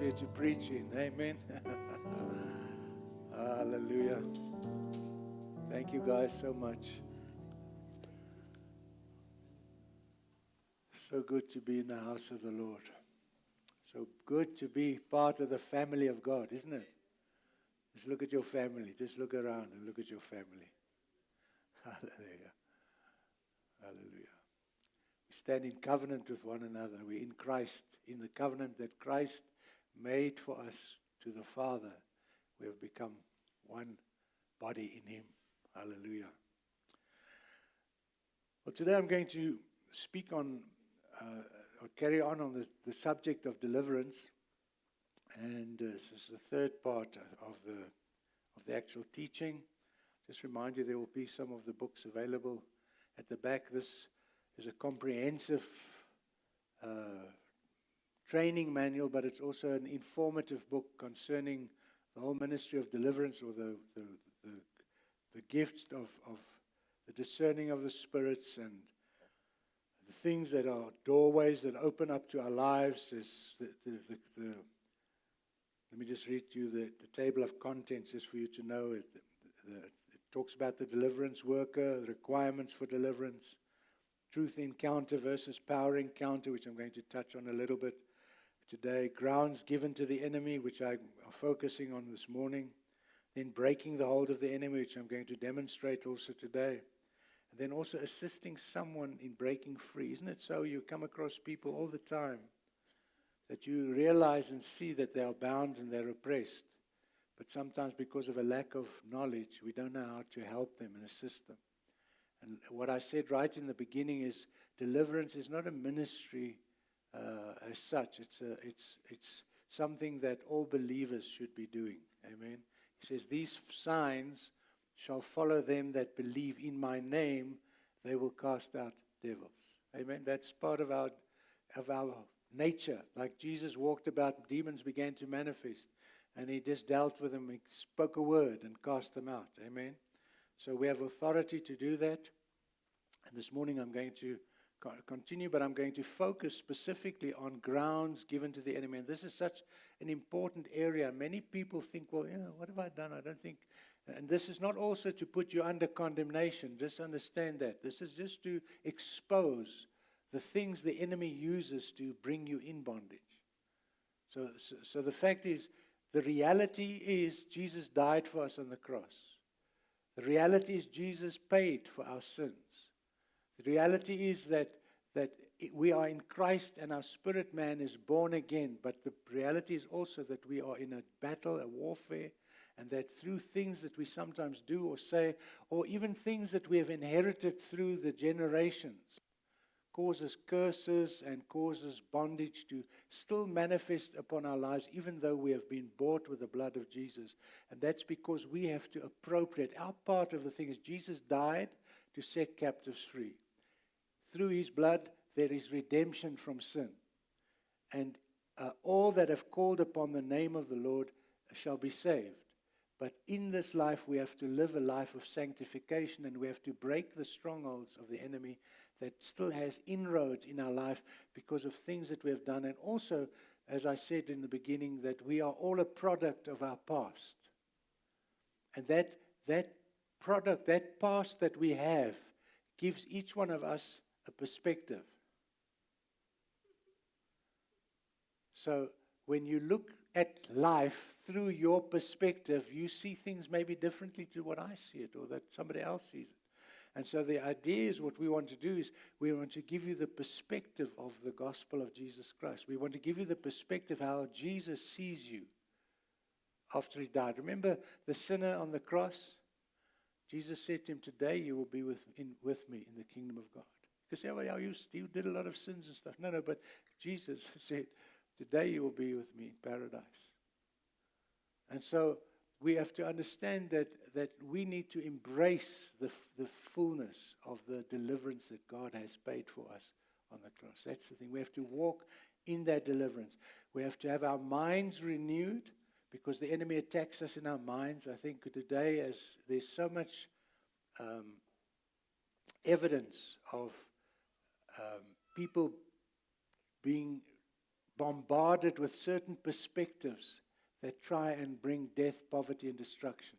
atmosphere to preach in. Amen. Hallelujah. Thank you guys so much. So good to be in the house of the Lord. So good to be part of the family of God, isn't it? Just look at your family. Just look around and look at your family. Hallelujah. Hallelujah. We stand in covenant with one another. We're in Christ, in the covenant that Christ made for us to the Father. We have become one body in Him. Hallelujah. Well, today I'm going to speak on, or carry on the subject of deliverance. And this is the third part of the actual teaching. Just remind you, there will be some of the books available at the back. This is a comprehensive training manual, but it's also an informative book concerning the whole ministry of deliverance, or the gifts of the discerning of the spirits, and the things that are doorways that open up to our lives. Is let me just read you the table of contents, just for you to know. It talks about the deliverance worker, the requirements for deliverance, truth encounter versus power encounter, which I'm going to touch on a little bit today, grounds given to the enemy, which I'm focusing on this morning, then breaking the hold of the enemy, which I'm going to demonstrate also today, and then also assisting someone in breaking free. Isn't it so? You come across people all the time that you realize and see that they are bound and they're oppressed. But sometimes because of a lack of knowledge, we don't know how to help them and assist them. And what I said right in the beginning is deliverance is not a ministry as such. It's something that all believers should be doing. Amen. He says, these signs shall follow them that believe in my name. They will cast out devils. Amen. That's part of our nature. Like Jesus walked about, demons began to manifest, and he just dealt with them. He spoke a word and cast them out. Amen. So we have authority to do that. And this morning I'm going to continue, but I'm going to focus specifically on grounds given to the enemy. And this is such an important area. Many people think, well, what have I done? I don't think. And this is not also to put you under condemnation. Just understand that. This is just to expose the things the enemy uses to bring you in bondage. So the fact is, the reality is Jesus died for us on the cross. The reality is Jesus paid for our sins. The reality is that we are in Christ and our spirit man is born again. But the reality is also that we are in a battle, a warfare, and that through things that we sometimes do or say, or even things that we have inherited through the generations, causes curses and causes bondage to still manifest upon our lives, even though we have been bought with the blood of Jesus. And that's because we have to appropriate. Our part of the thing is Jesus died to set captives free. Through his blood, there is redemption from sin. And all that have called upon the name of the Lord shall be saved. But in this life, we have to live a life of sanctification, and we have to break the strongholds of the enemy that still has inroads in our life because of things that we have done. And also, as I said in the beginning, that we are all a product of our past. And that product, that past that we have, gives each one of us a perspective. So when you look at life through your perspective, you see things maybe differently to what I see it, or that somebody else sees it. And so the idea is, what we want to do is we want to give you the perspective of the gospel of Jesus Christ. We want to give you the perspective how Jesus sees you after he died. Remember the sinner on the cross? Jesus said to him, today you will be with me in the kingdom of God. Because you did a lot of sins and stuff. No, but Jesus said, today you will be with me in paradise. And so we have to understand that we need to embrace the fullness of the deliverance that God has paid for us on the cross. That's the thing. We have to walk in that deliverance. We have to have our minds renewed, because the enemy attacks us in our minds. I think today, as there's so much evidence of people being bombarded with certain perspectives that try and bring death, poverty, and destruction.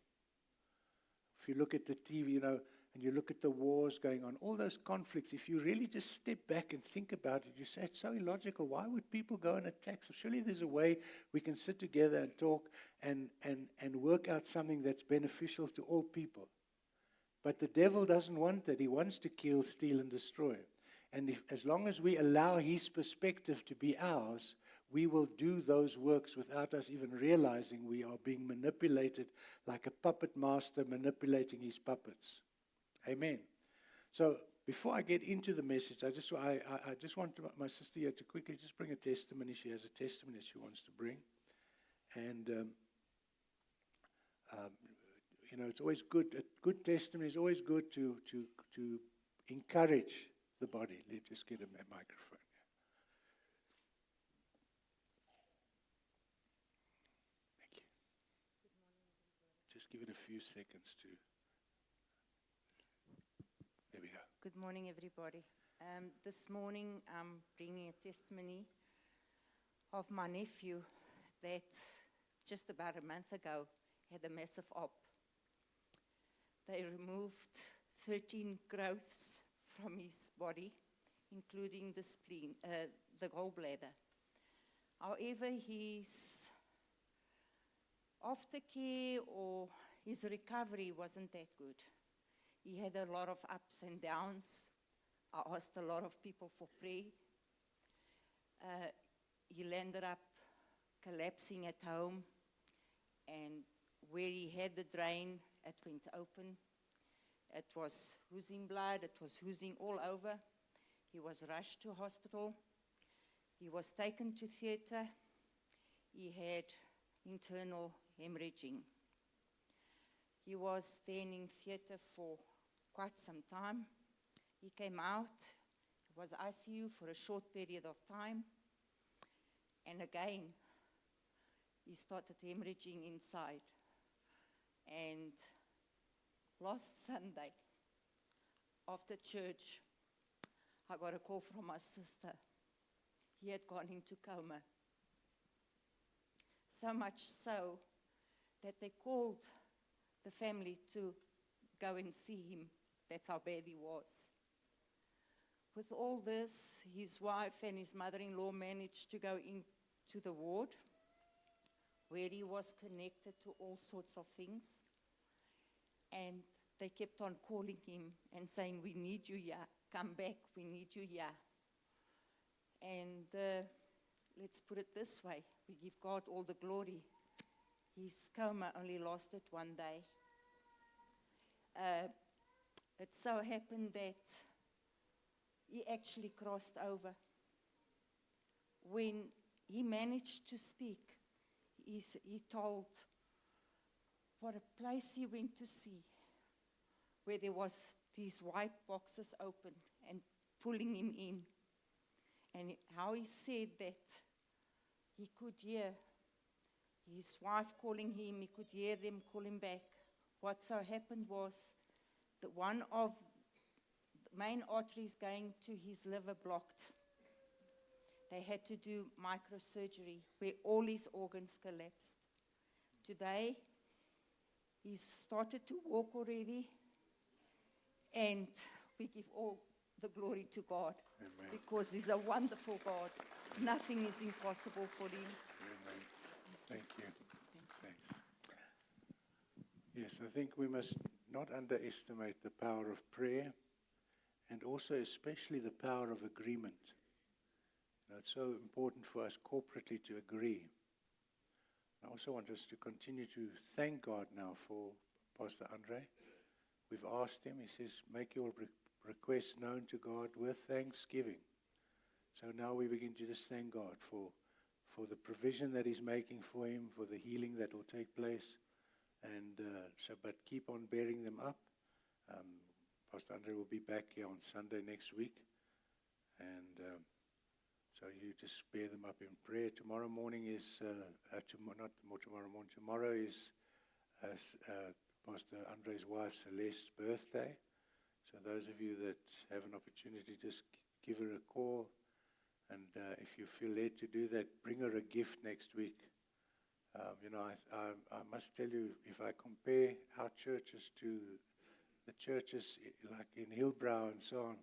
If you look at the TV, and you look at the wars going on, all those conflicts, if you really just step back and think about it, you say, it's so illogical. Why would people go and attack? So surely there's a way we can sit together and talk and work out something that's beneficial to all people. But the devil doesn't want that. He wants to kill, steal, and destroy. And as long as we allow his perspective to be ours, we will do those works without us even realizing we are being manipulated like a puppet master manipulating his puppets. Amen. So before I get into the message, I just want my sister here to quickly just bring a testimony. She has a testimony she wants to bring. And, it's always good. A good testimony is always good to encourage the body. Let's just get a microphone. Thank you. Just give it a few seconds to... There we go. Good morning, everybody. This morning, I'm bringing a testimony of my nephew that just about a month ago had a massive op. They removed 13 growths from his body, including the spleen, the gallbladder. However, his aftercare or his recovery wasn't that good. He had a lot of ups and downs. I asked a lot of people for prayer. He landed up collapsing at home, and where he had the drain, it went open. It was oozing blood. It was oozing all over. He was rushed to hospital. He was taken to theater. He had internal hemorrhaging. He was then in theater for quite some time. He came out, was ICU for a short period of time, and again, he started hemorrhaging inside. And last Sunday, after church, I got a call from my sister. He had gone into coma. So much so that they called the family to go and see him. That's how bad he was. With all this, his wife and his mother-in-law managed to go into the ward where he was connected to all sorts of things. And they kept on calling him and saying, we need you here, come back, we need you here. And let's put it this way, we give God all the glory. His coma only lasted one day. It so happened that he actually crossed over. When he managed to speak, he told what a place he went to see, where there was these white boxes open and pulling him in. And how he said that he could hear his wife calling him, he could hear them call him back. What so happened was that one of the main arteries going to his liver blocked. They had to do microsurgery where all his organs collapsed. Today, he's started to walk already, and we give all the glory to God. Amen. Because he's a wonderful God. Nothing is impossible for him. Amen. Thank you. Thanks. Yes, I think we must not underestimate the power of prayer, and also especially the power of agreement. It's so important for us corporately to agree. I also want us to continue to thank God now for Pastor Andre. We've asked him, he says, make your requests known to God with thanksgiving. So now we begin to just thank God for the provision that he's making for him, for the healing that will take place. And but keep on bearing them up. Pastor Andre will be back here on Sunday next week. And so you just bear them up in prayer. Tomorrow morning is, tomorrow is Pastor Andre's wife Celeste's birthday. So those of you that have an opportunity, just give her a call. And if you feel led to do that, bring her a gift next week. I must tell you, if I compare our churches to the churches like in Hillbrow and so on,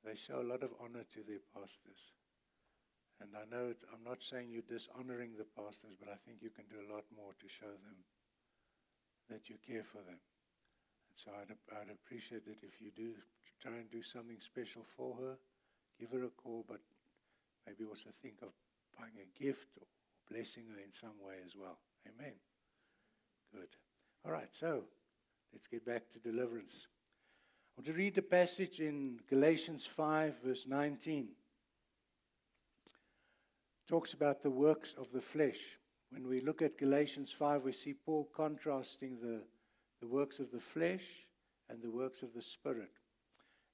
they show a lot of honor to their pastors. And I know I'm not saying you're dishonoring the pastors, but I think you can do a lot more to show them that you care for them. And so I'd appreciate it if you do try and do something special for her. Give her a call, but maybe also think of buying a gift or blessing her in some way as well. Amen. Good. All right, so let's get back to deliverance. I want to read the passage in Galatians 5, verse 19. It talks about the works of the flesh. When we look at Galatians 5, we see Paul contrasting the works of the flesh and the works of the Spirit.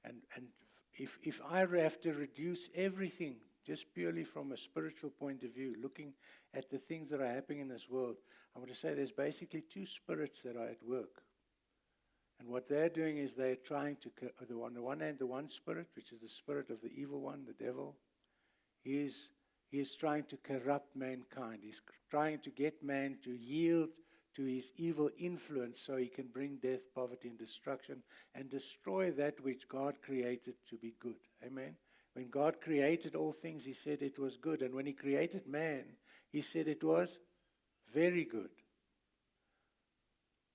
And if I have to reduce everything just purely from a spiritual point of view, looking at the things that are happening in this world, I want to say there's basically two spirits that are at work. And what they're doing is they're trying to, on the one hand, the one spirit, which is the spirit of the evil one, the devil, he is trying to corrupt mankind. He's trying to get man to yield to his evil influence so he can bring death, poverty, and destruction and destroy that which God created to be good. Amen. When God created all things, he said it was good. And when he created man, he said it was very good.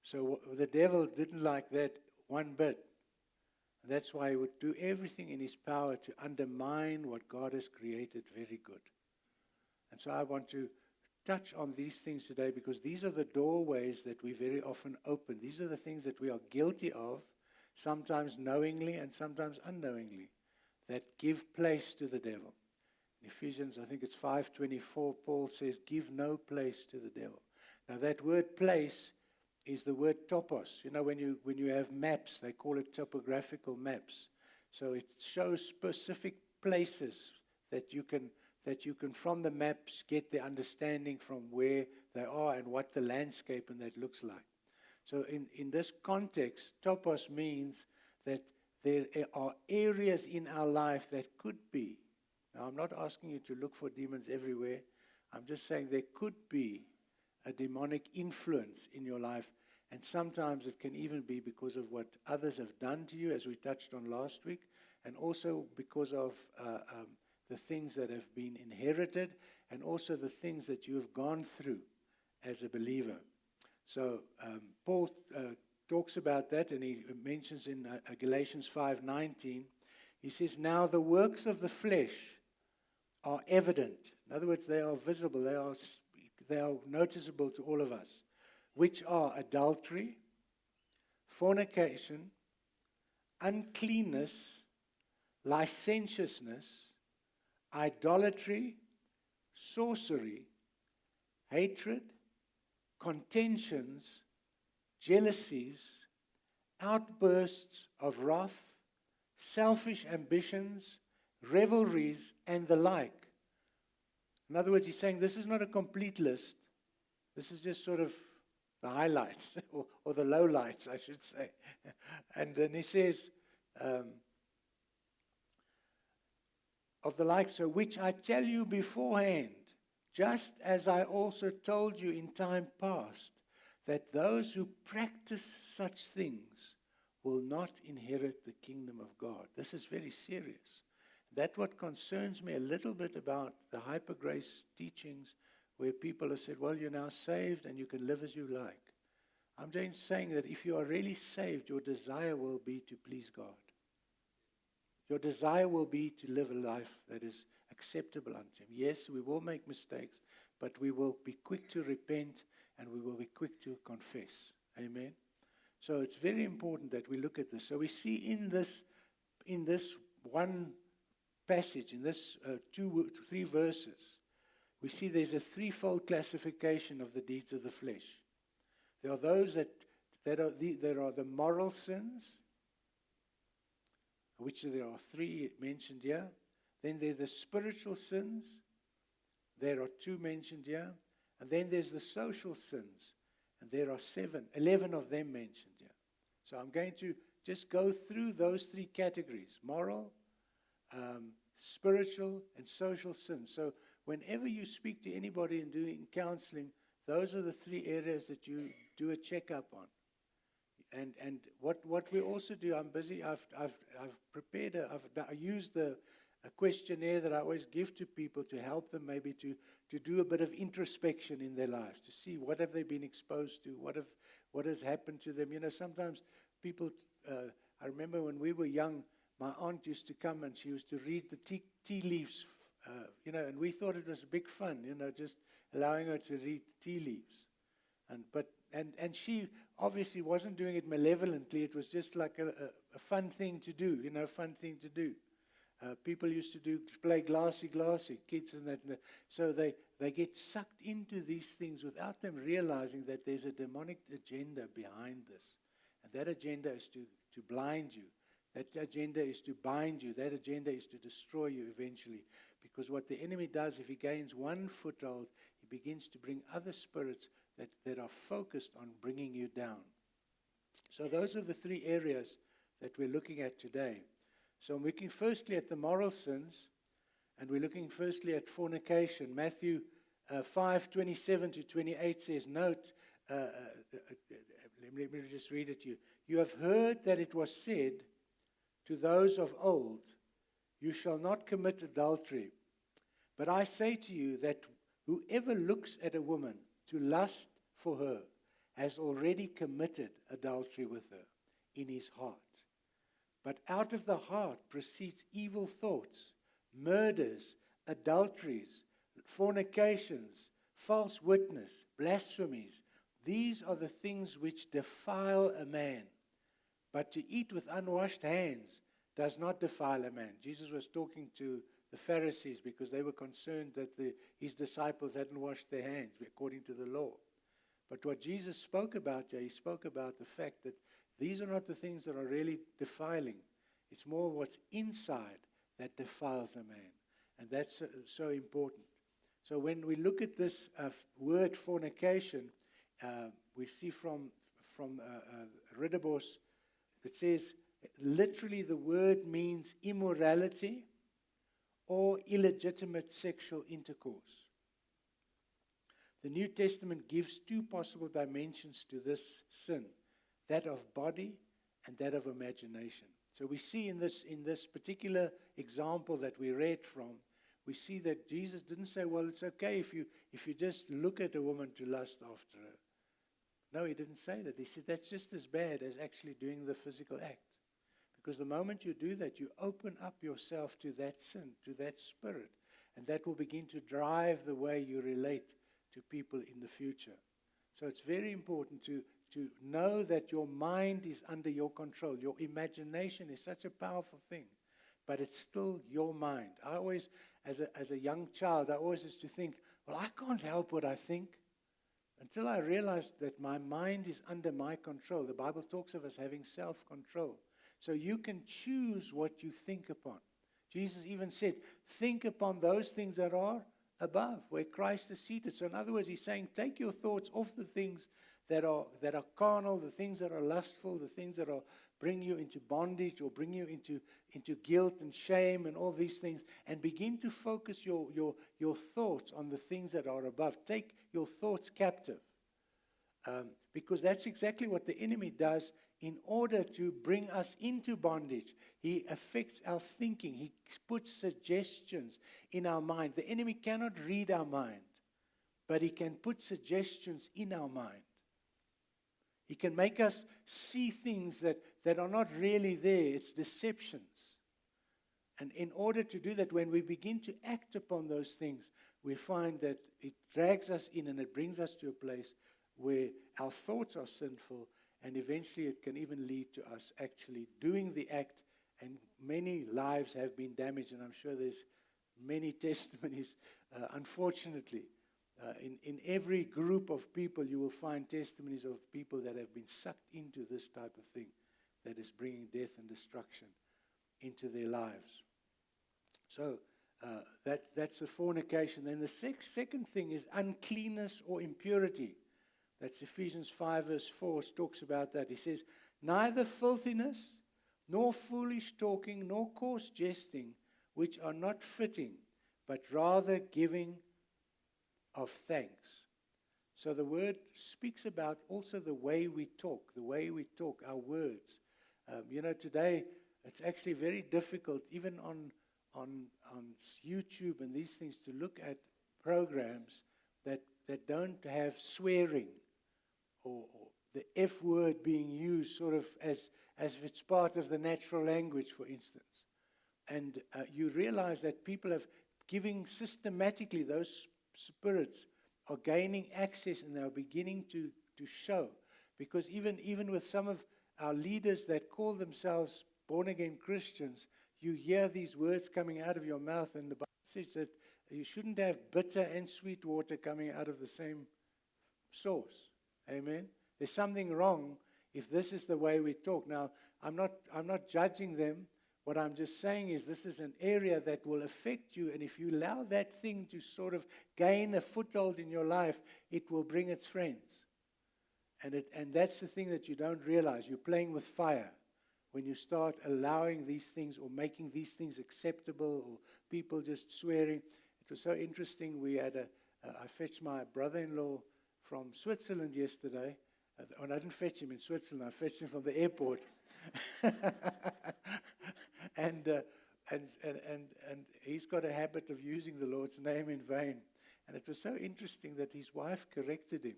So the devil didn't like that one bit. That's why he would do everything in his power to undermine what God has created very good. And so I want to touch on these things today because these are the doorways that we very often open. These are the things that we are guilty of, sometimes knowingly and sometimes unknowingly, that give place to the devil. In Ephesians, I think it's 5:24, Paul says, give no place to the devil. Now that word place is the word topos. You know, when you have maps, they call it topographical maps. So it shows specific places that you can from the maps get the understanding from where they are and what the landscape and that looks like. So in this context, topos means that there are areas in our life that could be. Now, I'm not asking you to look for demons everywhere. I'm just saying there could be a demonic influence in your life. And sometimes it can even be because of what others have done to you, as we touched on last week, and also because of the things that have been inherited, and also the things that you have gone through as a believer. So Paul talks about that, and he mentions in Galatians 5:19, he says, now the works of the flesh are evident. In other words, they are visible, they are noticeable to all of us, which are adultery, fornication, uncleanness, licentiousness, idolatry, sorcery, hatred, contentions, jealousies, outbursts of wrath, selfish ambitions, revelries, and the like. In other words, he's saying this is not a complete list. This is just sort of the highlights, or the lowlights, I should say. And then he says, of the like, so which I tell you beforehand, just as I also told you in time past, that those who practice such things will not inherit the kingdom of God. This is very serious. That's what concerns me a little bit about the hyper grace teachings, where people have said, well, you're now saved and you can live as you like. I'm just saying that if you are really saved, your desire will be to please God. Your desire will be to live a life that is acceptable unto Him. Yes, we will make mistakes, but we will be quick to repent and we will be quick to confess. Amen. So it's very important that we look at this. So we see in this one passage, in this 3 verses, we see there's a threefold classification of the deeds of the flesh. There are those that are the moral sins, which there are 3 mentioned here. Then there are the spiritual sins. There are 2 mentioned here. And then there's the social sins. And there are 11 of them mentioned here. So I'm going to just go through those 3 categories: moral, spiritual and social sins. So whenever you speak to anybody and doing counseling, those are the 3 areas that you do a checkup on. And what we also do, I'm busy. I've prepared. I used a questionnaire that I always give to people to help them maybe to do a bit of introspection in their lives, to see what have they been exposed to, what has happened to them. Sometimes people. I remember when we were young, my aunt used to come and she used to read the tea leaves, and we thought it was big fun, just allowing her to read tea leaves. And she obviously wasn't doing it malevolently. It was just like a fun thing to do, fun thing to do. People used to play glassy, kids and that. So they get sucked into these things without them realizing that there's a demonic agenda behind this. And that agenda is to blind you. That agenda is to bind you. That agenda is to destroy you eventually. Because what the enemy does, if he gains one foothold, he begins to bring other spirits that are focused on bringing you down. So those are the 3 areas that we're looking at today. So I'm looking firstly at the moral sins, and we're looking firstly at fornication. Matthew 5:27 to 28 says, note, let me just read it to you. You have heard that it was said to those of old, you shall not commit adultery. But I say to you that whoever looks at a woman to lust for her has already committed adultery with her in his heart. But out of the heart proceeds evil thoughts, murders, adulteries, fornications, false witness, blasphemies. These are the things which defile a man. But to eat with unwashed hands does not defile a man. Jesus was talking to the Pharisees because they were concerned that his disciples hadn't washed their hands according to the law. But what Jesus spoke about here, he spoke about the fact that these are not the things that are really defiling. It's more what's inside that defiles a man. And that's so important. So when we look at this word fornication, we see from Ridderbos, it says literally the word means immorality or illegitimate sexual intercourse. The New Testament gives 2 possible dimensions to this sin, that of body and that of imagination. So we see in this particular example that we read from, we see that Jesus didn't say, well, it's okay if you just look at a woman to lust after her. No, he didn't say that. He said that's just as bad as actually doing the physical act. Because the moment you do that, you open up yourself to that sin, to that spirit. And that will begin to drive the way you relate to people in the future. So it's very important to know that your mind is under your control. Your imagination is such a powerful thing, but it's still your mind. I always, as a young child, I always used to think, well, I can't help what I think. Until I realized that my mind is under my control. The Bible talks of us having self-control. So you can choose what you think upon. Jesus even said, think upon those things that are above, where Christ is seated. So in other words, he's saying, take your thoughts off the things that are carnal, the things that are lustful, the things that are bring you into bondage or bring you into guilt and shame and all these things, and begin to focus your thoughts on the things that are above. Take your thoughts captive. Because that's exactly what the enemy does in order to bring us into bondage. He affects our thinking. He puts suggestions in our mind. The enemy cannot read our mind, but he can put suggestions in our mind. He can make us see things that are not really there. It's deceptions. And in order to do that, when we begin to act upon those things, we find that it drags us in and it brings us to a place where our thoughts are sinful, and eventually it can even lead to us actually doing the act, and many lives have been damaged, and I'm sure there's many testimonies, unfortunately. In every group of people, you will find testimonies of people that have been sucked into this type of thing that is bringing death and destruction into their lives. So that's the fornication. Then the second thing is uncleanness or impurity. That's Ephesians 5 verse 4 talks about that. He says, neither filthiness, nor foolish talking, nor coarse jesting which are not fitting, but rather giving of thanks. So the word speaks about also the way we talk, our words. Today it's actually very difficult, even on YouTube and these things, to look at programs that don't have swearing or the F word being used sort of as if it's part of the natural language, for instance. And you realize that people have giving systematically, those spirits are gaining access, and they are beginning to show. Because even with some of our leaders that call themselves born-again Christians, you hear these words coming out of your mouth, and the Bible says that you shouldn't have bitter and sweet water coming out of the same source. Amen? There's something wrong if this is the way we talk. Now, I'm not judging them. What I'm just saying is this is an area that will affect you, and if you allow that thing to sort of gain a foothold in your life, it will bring its friends. And that's the thing that you don't realize. You're playing with fire when you start allowing these things or making these things acceptable, or people just swearing. It was so interesting. I fetched my brother-in-law from Switzerland yesterday. And I didn't fetch him in Switzerland. I fetched him from the airport. And he's got a habit of using the Lord's name in vain. And it was so interesting that his wife corrected him.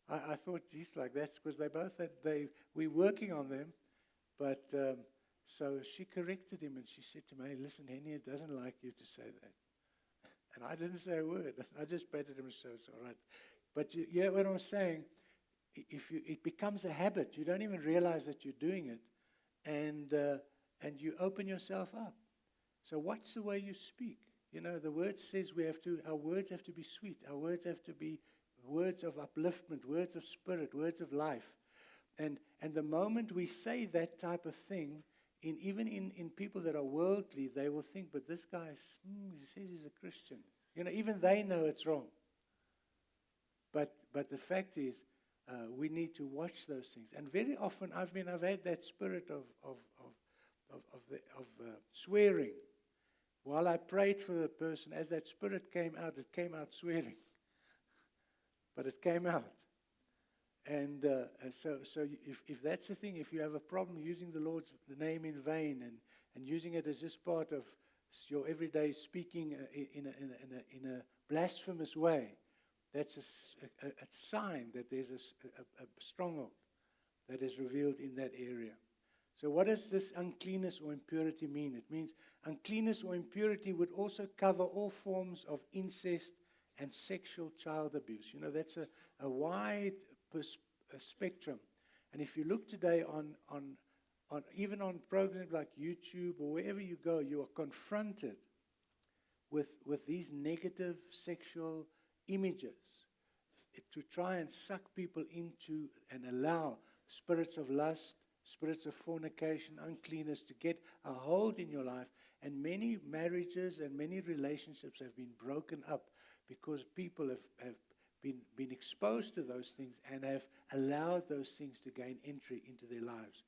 I thought, geez, like that's because we're working on them. But so she corrected him, and she said to me, "Hey, listen, Henny, it doesn't like you to say that." And I didn't say a word. I just patted him, so it's all right. But you hear what I'm saying? It becomes a habit. You don't even realize that you're doing it, and you open yourself up. So watch the way you speak. The word says our words have to be sweet. Our words have to be words of upliftment, words of spirit, words of life. And the moment we say that type of thing, even in people that are worldly, they will think, but this guy he says he's a Christian. Even they know it's wrong. But the fact is, we need to watch those things. And very often, I've had that spirit of swearing. While I prayed for the person, as that spirit came out, it came out swearing. But it came out. And so if that's the thing, if you have a problem using the Lord's name in vain and using it as just part of your everyday speaking in a blasphemous way, that's a sign that there's a stronghold that is revealed in that area. So what does this uncleanness or impurity mean? It means uncleanness or impurity would also cover all forms of incest and sexual child abuse. That's a wide spectrum. And if you look today on even on programs like YouTube or wherever you go, you are confronted with these negative sexual images to try and suck people into and allow spirits of lust, spirits of fornication, uncleanness to get a hold in your life. And many marriages and many relationships have been broken up because people have been exposed to those things and have allowed those things to gain entry into their lives.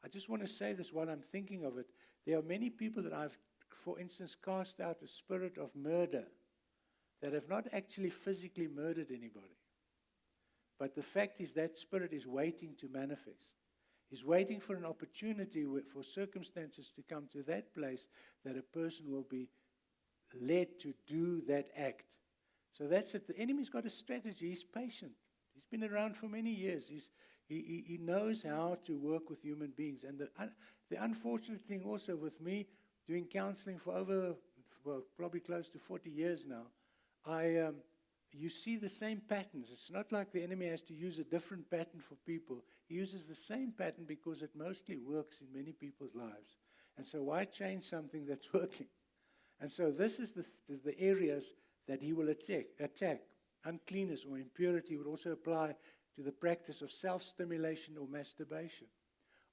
I just want to say this while I'm thinking of it. There are many people that I've, for instance, cast out a spirit of murder that have not actually physically murdered anybody. But the fact is that spirit is waiting to manifest. He's waiting for an opportunity for circumstances to come to that place that a person will be led to do that act. So that's it. The enemy's got a strategy. He's patient. He's been around for many years. He knows how to work with human beings. And the unfortunate thing also with me doing counseling for probably close to 40 years now, you see the same patterns. It's not like the enemy has to use a different pattern for people. He uses the same pattern because it mostly works in many people's lives. And so why change something that's working? And so this is the areas that he will attack. Uncleanness or impurity would also apply to the practice of self-stimulation or masturbation.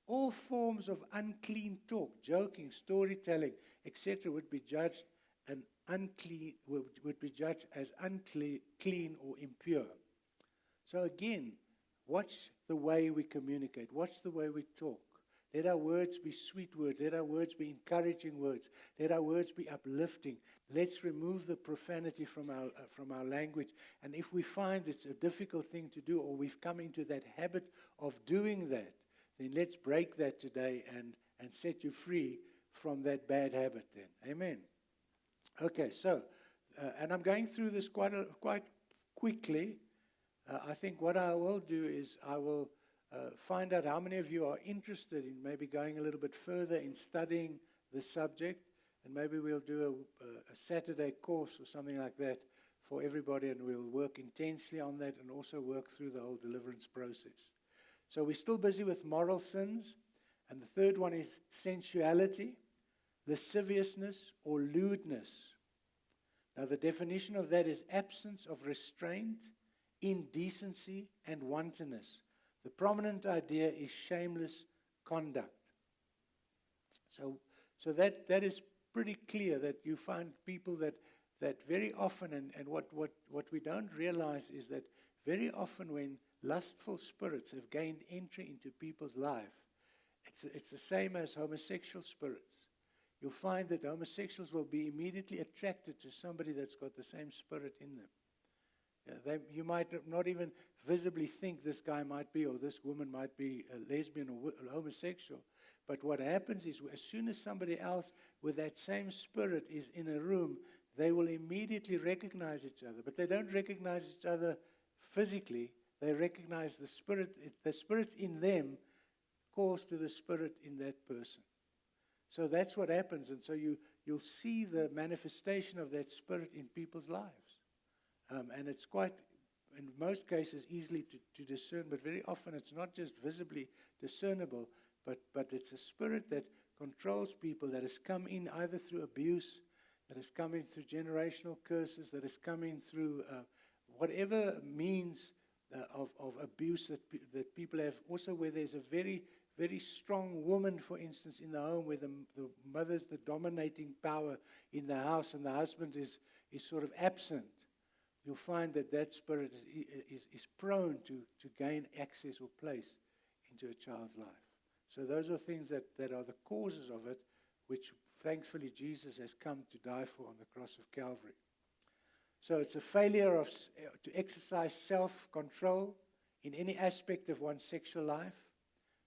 All forms of unclean talk, joking, storytelling, etc. would be judged as unclean or impure. So again, watch the way we communicate. Watch the way we talk. Let our words be sweet words. Let our words be encouraging words. Let our words be uplifting. Let's remove the profanity from our language. And if we find it's a difficult thing to do, or we've come into that habit of doing that, then let's break that today and set you free from that bad habit then. Amen. Okay, so, and I'm going through this quite quickly. I think what I will do is I will find out how many of you are interested in maybe going a little bit further in studying the subject, and maybe we'll do a Saturday course or something like that for everybody, and we'll work intensely on that and also work through the whole deliverance process. So we're still busy with moral sins, and the third one is sensuality, lasciviousness, or lewdness. Now the definition of that is absence of restraint, indecency, and wantonness. The prominent idea is shameless conduct. So that is pretty clear, that you find people that very often, and what we don't realize is that very often when lustful spirits have gained entry into people's life, it's the same as homosexual spirits. You'll find that homosexuals will be immediately attracted to somebody that's got the same spirit in them. You might not even visibly think this guy might be, or this woman might be a lesbian or homosexual. But what happens is, as soon as somebody else with that same spirit is in a room, they will immediately recognize each other. But they don't recognize each other physically. They recognize the spirit's in them calls to the spirit in that person. So that's what happens. And so you'll see the manifestation of that spirit in people's lives. And it's quite, in most cases, easily to discern, but very often it's not just visibly discernible, but it's a spirit that controls people, that has come in either through abuse, that has come in through generational curses, that has come in through whatever means of abuse that people have. Also where there's a very, very strong woman, for instance, in the home, where the mother's the dominating power in the house and the husband is sort of absent. You'll find that spirit is prone to gain access or place into a child's life. So those are things that are the causes of it, which thankfully Jesus has come to die for on the cross of Calvary. So it's a failure to exercise self-control in any aspect of one's sexual life.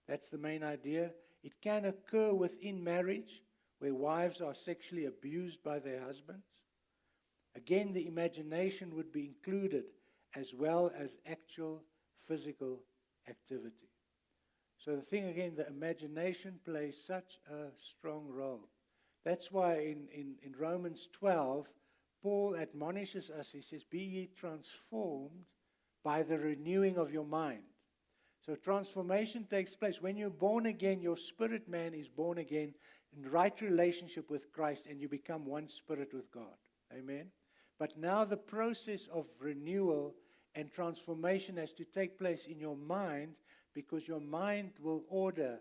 That's the main idea. It can occur within marriage, where wives are sexually abused by their husbands. Again, the imagination would be included, as well as actual physical activity. So the thing again, the imagination plays such a strong role. That's why in Romans 12, Paul admonishes us. He says, be ye transformed by the renewing of your mind. So transformation takes place. When you're born again, your spirit man is born again in right relationship with Christ, and you become one spirit with God. Amen? But now the process of renewal and transformation has to take place in your mind, because your mind will order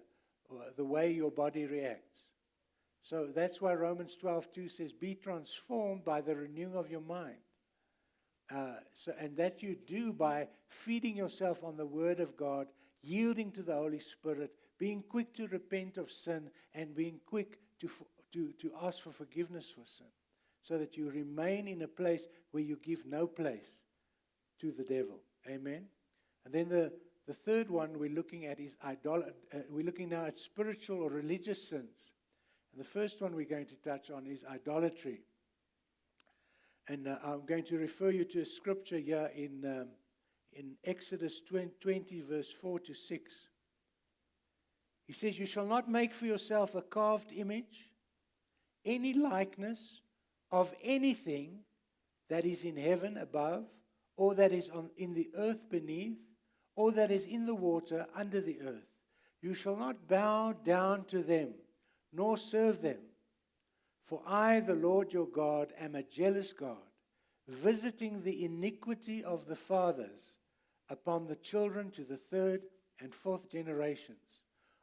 the way your body reacts. So that's why Romans 12:2 says, be transformed by the renewing of your mind. And that you do by feeding yourself on the Word of God, yielding to the Holy Spirit, being quick to repent of sin, and being quick to ask for forgiveness for sin, so that you remain in a place where you give no place to the devil. Amen? And then the third one we're looking at is we're looking now at spiritual or religious sins. And the first one we're going to touch on is idolatry. And I'm going to refer you to a scripture here in Exodus 20, verse 4 to 6. He says, you shall not make for yourself a carved image, any likeness of anything that is in heaven above, or that is in the earth beneath, or that is in the water under the earth. You shall not bow down to them, nor serve them. For I, the Lord your God, am a jealous God, visiting the iniquity of the fathers upon the children to the third and fourth generations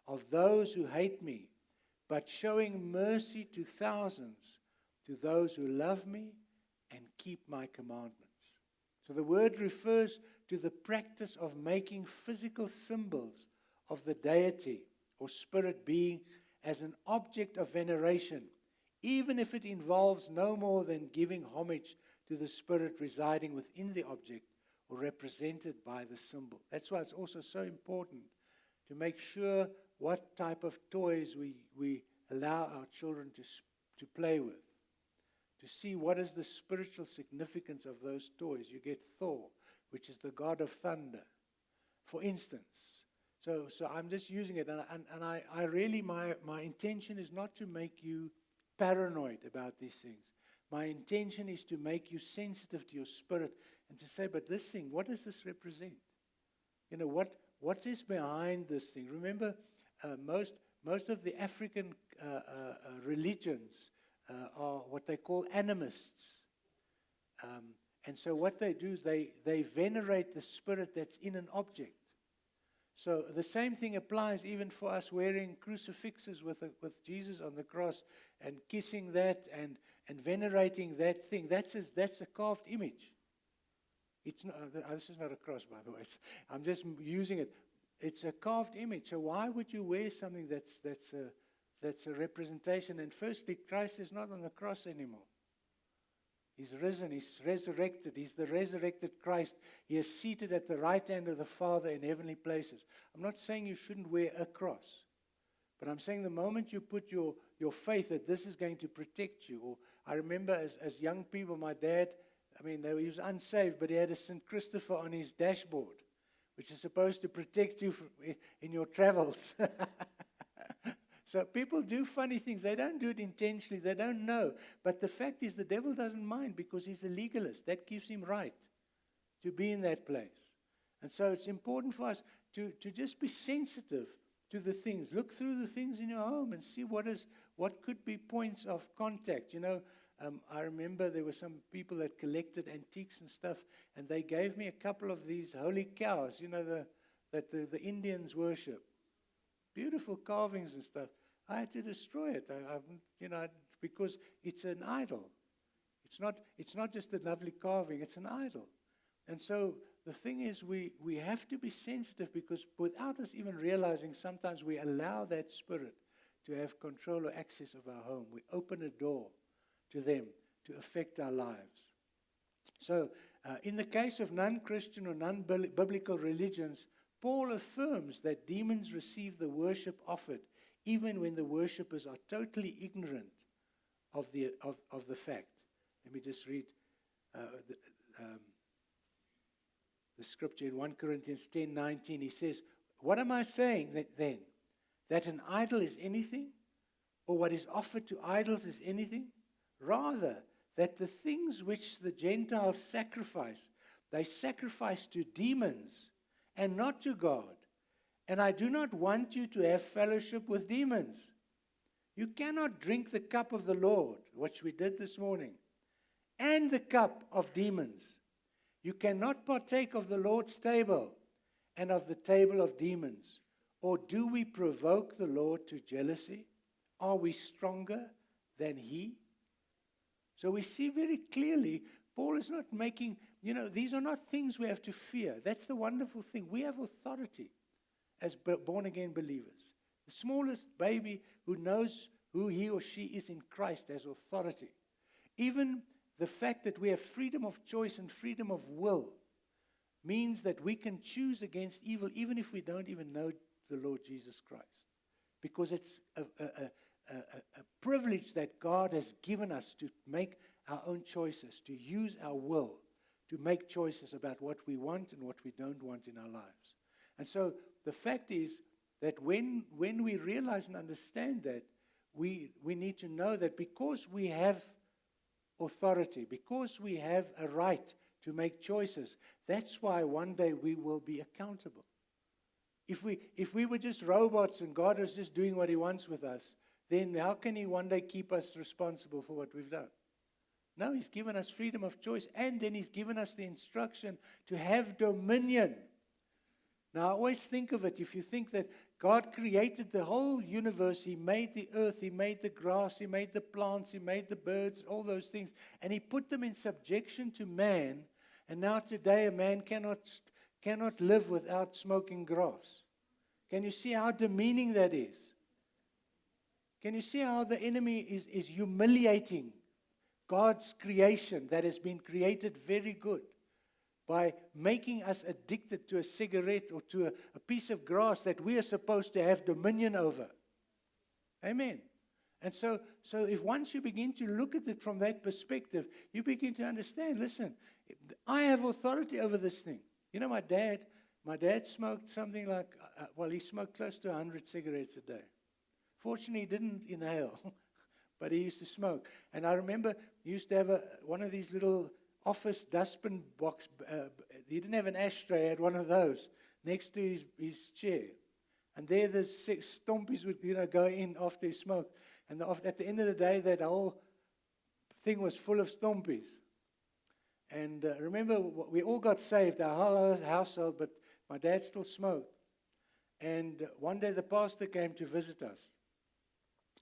of those who hate me, but showing mercy to thousands, to those who love me and keep my commandments. So the word refers to the practice of making physical symbols of the deity or spirit being as an object of veneration, even if it involves no more than giving homage to the spirit residing within the object or represented by the symbol. That's why it's also so important to make sure what type of toys we allow our children to play with, to see what is the spiritual significance of those toys. You get Thor, which is the god of thunder, for instance. So I'm just using it, and I really, my intention is not to make you paranoid about these things. My intention is to make you sensitive to your spirit and to say, but this thing, what does this represent? You know, what is behind this thing? Remember, most of the African religions are what they call animists. And so what they do is they venerate the spirit that's in an object. So the same thing applies even for us wearing crucifixes with Jesus on the cross and kissing that and venerating that thing. That's a carved image. It's not. This is not a cross, by the way. I'm just using it. It's a carved image. So why would you wear something that's a representation? And firstly, Christ is not on the cross anymore. He's risen, He's resurrected. He's the resurrected Christ. He is seated at the right hand of the Father in heavenly places. I'm not saying you shouldn't wear a cross. But I'm saying the moment you put your faith that this is going to protect you. Or I remember as young people, my dad, he was unsaved, but he had a St. Christopher on his dashboard, which is supposed to protect you in your travels. So people do funny things. They don't do it intentionally. They don't know. But the fact is the devil doesn't mind because he's a legalist. That gives him right to be in that place. And so it's important for us to just be sensitive to the things. Look through the things in your home and see what could be points of contact. You know, I remember there were some people that collected antiques and stuff, and they gave me a couple of these holy cows, you know, that the Indians worship. Beautiful carvings and stuff. I had to destroy it, because it's an idol. It's not just a lovely carving, it's an idol. And so the thing is we have to be sensitive, because without us even realizing, sometimes we allow that spirit to have control or access of our home. We open a door to them to affect our lives. So in the case of non-Christian or non-biblical religions, Paul affirms that demons receive the worship offered, even when the worshippers are totally ignorant of the fact. Let me just read the scripture in 1 Corinthians 10:19. He says, "What am I saying then? That an idol is anything? Or what is offered to idols is anything? Rather, that the things which the Gentiles sacrifice, they sacrifice to demons and not to God. And I do not want you to have fellowship with demons. You cannot drink the cup of the Lord," which we did this morning, "and the cup of demons. You cannot partake of the Lord's table and of the table of demons. Or do we provoke the Lord to jealousy? Are we stronger than He?" So we see very clearly, Paul is not making, these are not things we have to fear. That's the wonderful thing. We have authority as born-again believers. The smallest baby who knows who he or she is in Christ has authority. Even the fact that we have freedom of choice and freedom of will means that we can choose against evil even if we don't even know the Lord Jesus Christ. Because it's a privilege that God has given us to make our own choices, to use our will to make choices about what we want and what we don't want in our lives. And so the fact is that when we realize and understand that, we need to know that because we have authority, because we have a right to make choices, that's why one day we will be accountable. If we were just robots and God is just doing what He wants with us, then how can He one day keep us responsible for what we've done? No, He's given us freedom of choice, and then He's given us the instruction to have dominion. Now, I always think of it, if you think that God created the whole universe, He made the earth, He made the grass, He made the plants, He made the birds, all those things, and He put them in subjection to man, and now today a man cannot live without smoking grass. Can you see how demeaning that is? Can you see how the enemy is humiliating God's creation that has been created very good by making us addicted to a cigarette or to a piece of grass that we are supposed to have dominion over? Amen. And so if once you begin to look at it from that perspective, you begin to understand, listen, I have authority over this thing. You know, my dad smoked something like, he smoked close to 100 cigarettes a day. Fortunately, he didn't inhale, but he used to smoke. And I remember he used to have one of these little office dustbin box. He didn't have an ashtray, he had one of those next to his chair. And there the stompies would go in after he smoked. And at the end of the day, that whole thing was full of stompies. And remember, we all got saved, our whole household, but my dad still smoked. And one day the pastor came to visit us.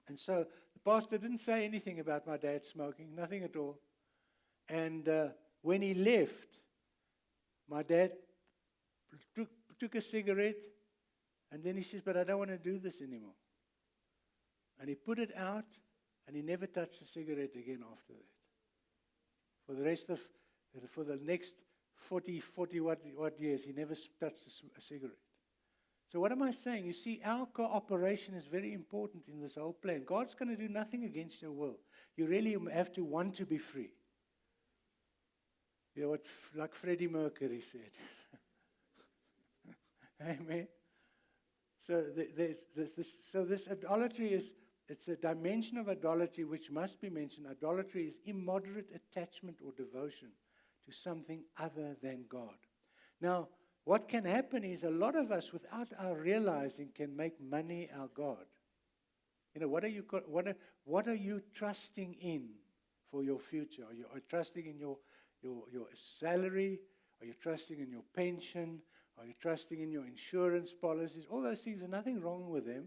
And so the pastor didn't say anything about my dad smoking, nothing at all. And when he left, my dad took a cigarette, and then he says, but I don't want to do this anymore. And he put it out, and he never touched a cigarette again after that. For the next 40 what years, he never touched a cigarette. So what am I saying? You see, our cooperation is very important in this whole plan. God's going to do nothing against your will. You really have to want to be free. You know what, like Freddie Mercury said. Amen. So this idolatry it's a dimension of idolatry which must be mentioned. Idolatry is immoderate attachment or devotion to something other than God. Now, what can happen is a lot of us, without our realizing, can make money our God. You know, what are you trusting in for your future? Are you trusting in your salary? Are you trusting in your pension? Are you trusting in your insurance policies? All those things, there's nothing wrong with them.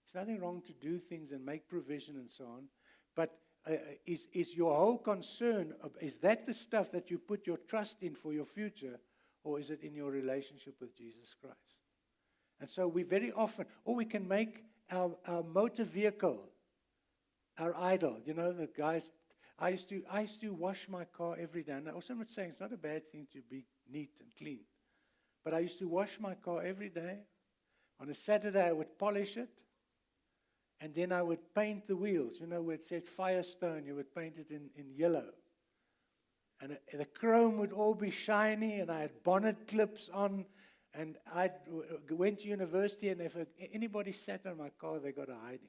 There's nothing wrong to do things and make provision and so on. But is your whole concern, is that the stuff that you put your trust in for your future? Or is it in your relationship with Jesus Christ? And so we very often, or we can make our motor vehicle our idol. You know, the guys, I used to wash my car every day. And also I'm not saying it's not a bad thing to be neat and clean. But I used to wash my car every day. On a Saturday I would polish it. And then I would paint the wheels. You know, where it said Firestone, you would paint it in yellow. And the chrome would all be shiny, and I had bonnet clips on, and I went to university, and if anybody sat on my car, they got a hiding.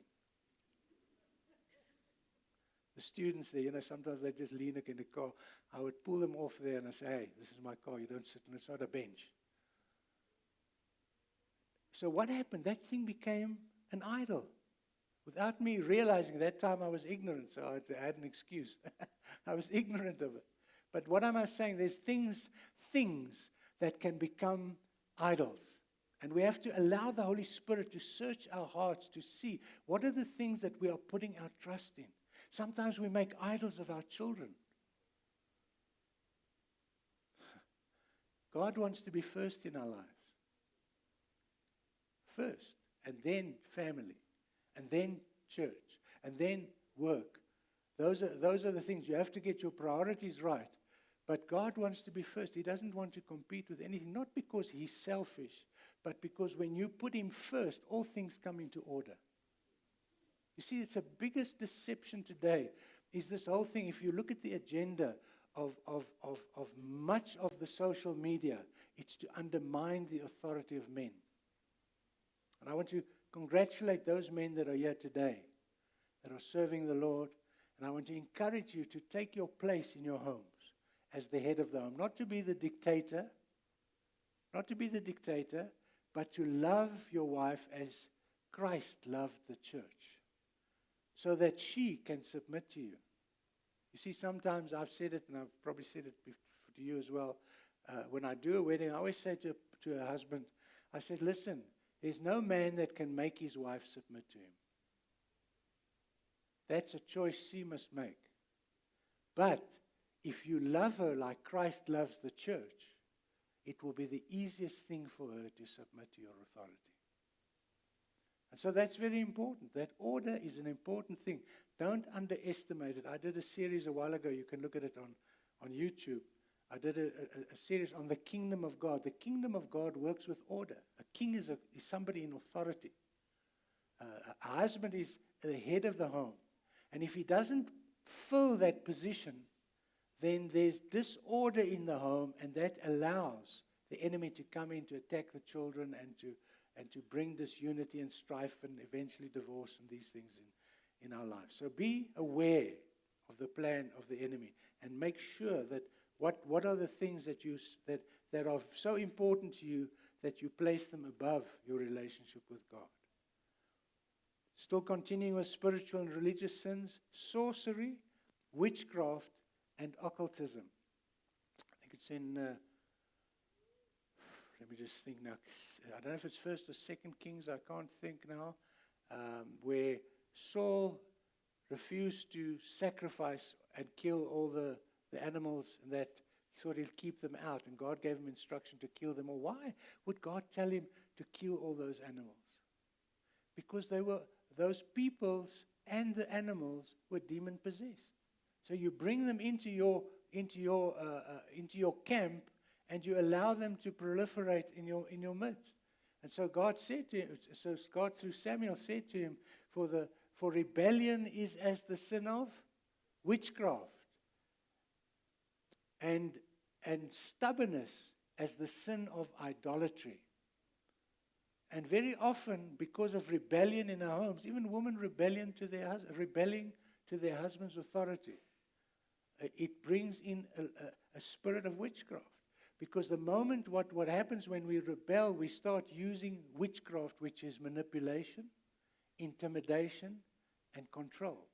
The students there, you know, sometimes they just lean in the car. I would pull them off there, and I say, hey, this is my car, you don't sit, and it's not a bench. So what happened? That thing became an idol. Without me realizing, that time I was ignorant, so I had an excuse. I was ignorant of it. But what am I saying? There's things that can become idols. And we have to allow the Holy Spirit to search our hearts to see what are the things that we are putting our trust in. Sometimes we make idols of our children. God wants to be first in our lives. First, and then family, and then church, and then work. Those are the things. You have to get your priorities right. But God wants to be first. He doesn't want to compete with anything, not because he's selfish, but because when you put him first, all things come into order. You see, it's the biggest deception today, is this whole thing. If you look at the agenda of much of the social media, it's to undermine the authority of men. And I want to congratulate those men that are here today, that are serving the Lord. And I want to encourage you to take your place in your homes as the head of the home. Not to be the dictator, but to love your wife as Christ loved the church, so that she can submit to you. You see, sometimes I've said it, and I've probably said it to you as well. When I do a wedding, I always say to a husband, I said, listen, there's no man that can make his wife submit to him. That's a choice she must make. But if you love her like Christ loves the church, it will be the easiest thing for her to submit to your authority. And so that's very important. That order is an important thing. Don't underestimate it. I did a series a while ago. You can look at it on YouTube. I did a series on the kingdom of God. The kingdom of God works with order. A king is somebody in authority. A husband is the head of the home. And if he doesn't fill that position, then there's disorder in the home, and that allows the enemy to come in to attack the children and to bring disunity and strife and eventually divorce and these things in our lives. So be aware of the plan of the enemy and make sure that what are the things that are so important to you that you place them above your relationship with God. Still continuing with spiritual and religious sins, sorcery, witchcraft, and occultism. I think it's in, let me just think now. I don't know if it's 1st or 2nd Kings, I can't think now, where Saul refused to sacrifice and kill all the animals, and that he thought he'd keep them out, and God gave him instruction to kill them all. Why would God tell him to kill all those animals? Because those peoples and the animals were demon possessed. So you bring them into your camp, and you allow them to proliferate in your midst. And so God said to him, God through Samuel said to him, for rebellion is as the sin of witchcraft, and stubbornness as the sin of idolatry. And very often, because of rebellion in our homes, even women rebelling to their husband's authority, it brings in a spirit of witchcraft. Because the moment what happens when we rebel, we start using witchcraft, which is manipulation, intimidation, and control.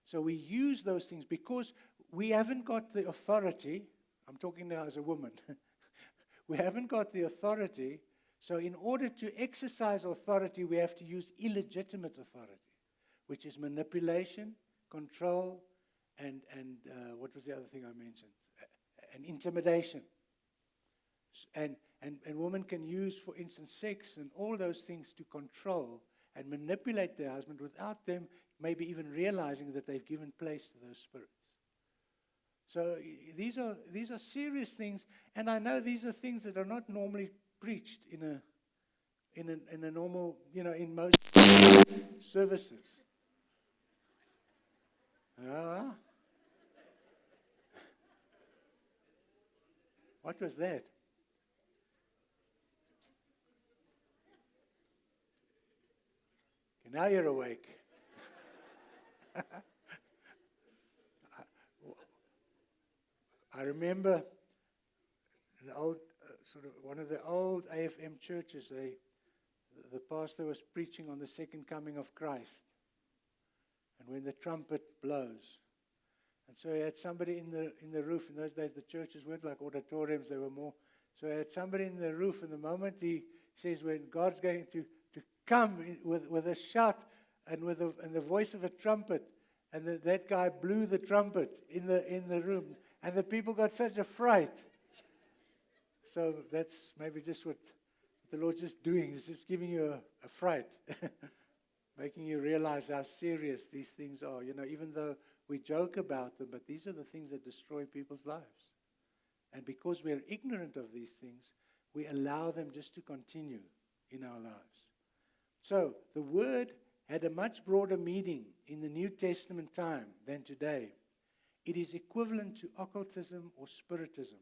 So we use those things because we haven't got the authority. I'm talking now as a woman. We haven't got the authority. So in order to exercise authority, we have to use illegitimate authority, which is manipulation, control, and what was the other thing I mentioned? And intimidation. And women can use, for instance, sex and all those things to control and manipulate their husband without them maybe even realizing that they've given place to those spirits. So these are serious things, and I know these are things that are not normally preached in a normal, in most services. What was that? Okay, now you're awake. I remember the old, one of the old AFM churches. The pastor was preaching on the second coming of Christ, and when the trumpet blows, and so he had somebody in the roof. In those days, the churches weren't like auditoriums; they were more. So he had somebody in the roof, and the moment he says, when God's going to come with a shout and and the voice of a trumpet, and that guy blew the trumpet in the room, and the people got such a fright. So that's maybe just what the Lord's just doing. He's just giving you a fright, making you realize how serious these things are. Even though we joke about them, but these are the things that destroy people's lives. And because we're ignorant of these things, we allow them just to continue in our lives. So the word had a much broader meaning in the New Testament time than today. It is equivalent to occultism or spiritism.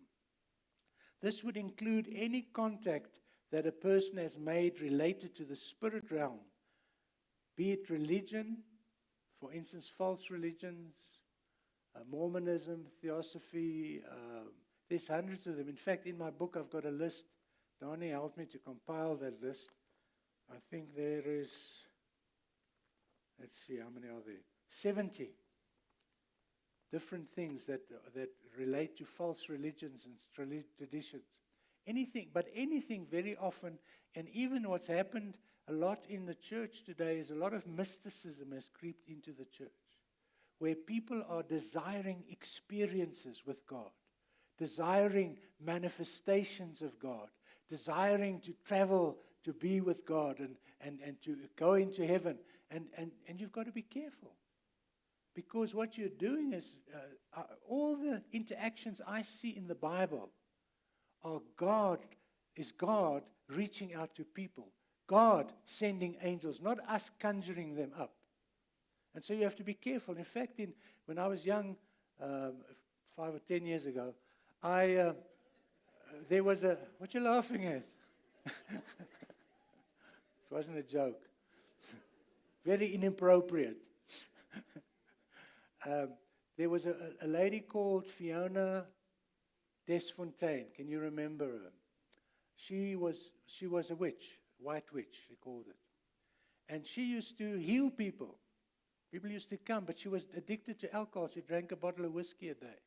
This would include any contact that a person has made related to the spirit realm, be it religion, for instance, false religions, Mormonism, Theosophy. There's hundreds of them. In fact, in my book, I've got a list. Donnie helped me to compile that list. I think there is, let's see, how many are there? 70 different things that relate to false religions and traditions. Anything very often, and even what's happened a lot in the church today is a lot of mysticism has creeped into the church, where people are desiring experiences with God, desiring manifestations of God, desiring to travel to be with God and to go into heaven. And you've got to be careful. Because what you're doing is, all the interactions I see in the Bible are God reaching out to people. God sending angels, not us conjuring them up. And so you have to be careful. In fact, when I was young, 5 or 10 years ago, there was what you laughing at? It wasn't a joke. Very inappropriate. There was a lady called Fiona Desfontaine. Can you remember her? She was a witch, white witch, they called it. And she used to heal people. People used to come, but she was addicted to alcohol. She drank a bottle of whiskey a day.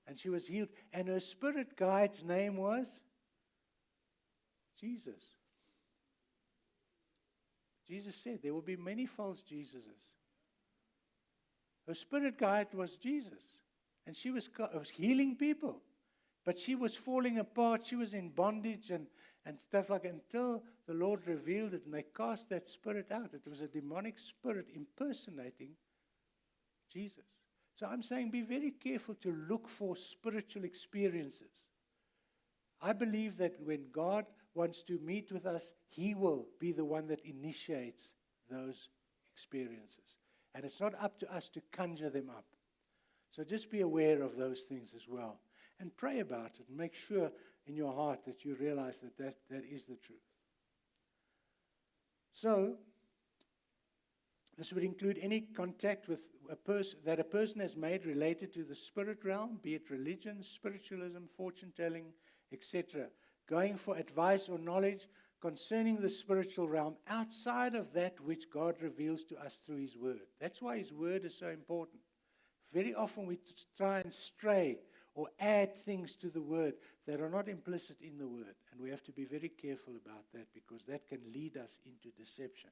And she was healed. And her spirit guide's name was Jesus. Jesus said there will be many false Jesuses. Her spirit guide was Jesus. And she was healing people. But she was falling apart. She was in bondage and stuff like that until the Lord revealed it and they cast that spirit out. It was a demonic spirit impersonating Jesus. So I'm saying be very careful to look for spiritual experiences. I believe that when God wants to meet with us, He will be the one that initiates those experiences. And it's not up to us to conjure them up. So just be aware of those things as well. And pray about it and make sure in your heart that you realize that is the truth. So, this would include any contact with a person has made related to the spirit realm, be it religion, spiritualism, fortune-telling, etc. Going for advice or knowledge concerning the spiritual realm outside of that which God reveals to us through His Word. That's why His Word is so important. Very often we try and stray or add things to the Word that are not implicit in the Word. And we have to be very careful about that because that can lead us into deception.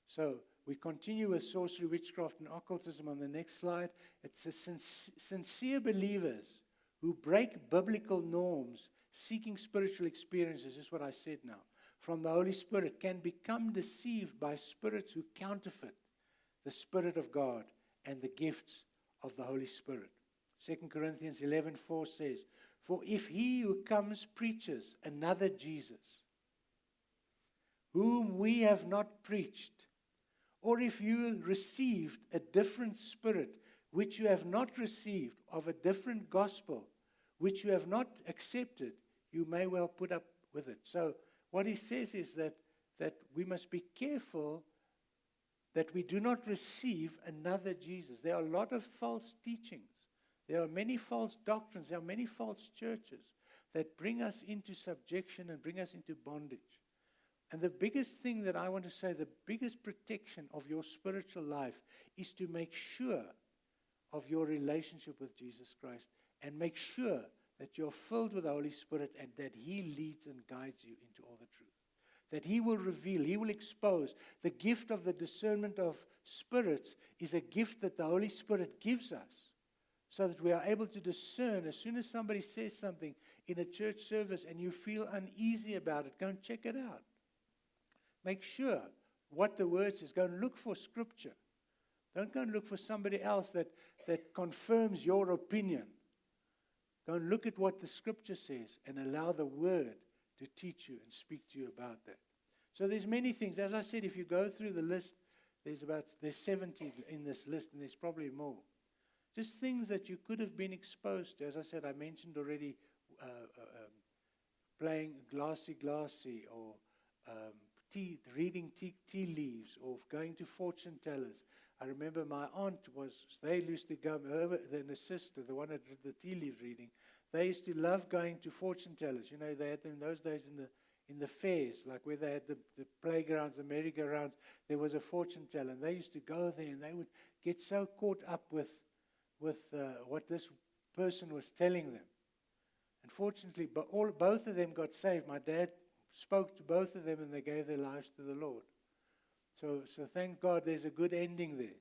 So we continue with sorcery, witchcraft, and occultism on the next slide. It says sincere believers who break biblical norms, seeking spiritual experiences, is what I said now, from the Holy Spirit, can become deceived by spirits who counterfeit the Spirit of God and the gifts of the Holy Spirit. 2 Corinthians 11:4 says, "For if he who comes preaches another Jesus, whom we have not preached, or if you received a different spirit which you have not received, of a different gospel which you have not accepted, you may well put up with it." So what he says is that we must be careful that we do not receive another Jesus. There are a lot of false teachings. There are many false doctrines. There are many false churches that bring us into subjection and bring us into bondage. And the biggest thing that I want to say, the biggest protection of your spiritual life is to make sure of your relationship with Jesus Christ and make sure that you're filled with the Holy Spirit and that He leads and guides you into all the truth. That He will reveal, He will expose. The gift of the discernment of spirits is a gift that the Holy Spirit gives us so that we are able to discern. As soon as somebody says something in a church service and you feel uneasy about it, go and check it out. Make sure what the word says. Go and look for Scripture. Don't go and look for somebody else that confirms your opinion. Go and look at what the Scripture says and allow the Word to teach you and speak to you about that. So there's many things. As I said, if you go through the list, there's 70 in this list, and there's probably more. Just things that you could have been exposed to. As I said, I mentioned already playing glassy, or reading tea leaves, or going to fortune tellers. I remember my aunt they used to go, the sister, the one that did the tea leaf reading, they used to love going to fortune tellers. You know, they had them in those days in the fairs, like where they had the playgrounds, the merry-go-rounds, there was a fortune teller. And they used to go there and they would get so caught up with what this person was telling them. Unfortunately, both of them got saved. My dad spoke to both of them and they gave their lives to the Lord. So thank God there's a good ending there.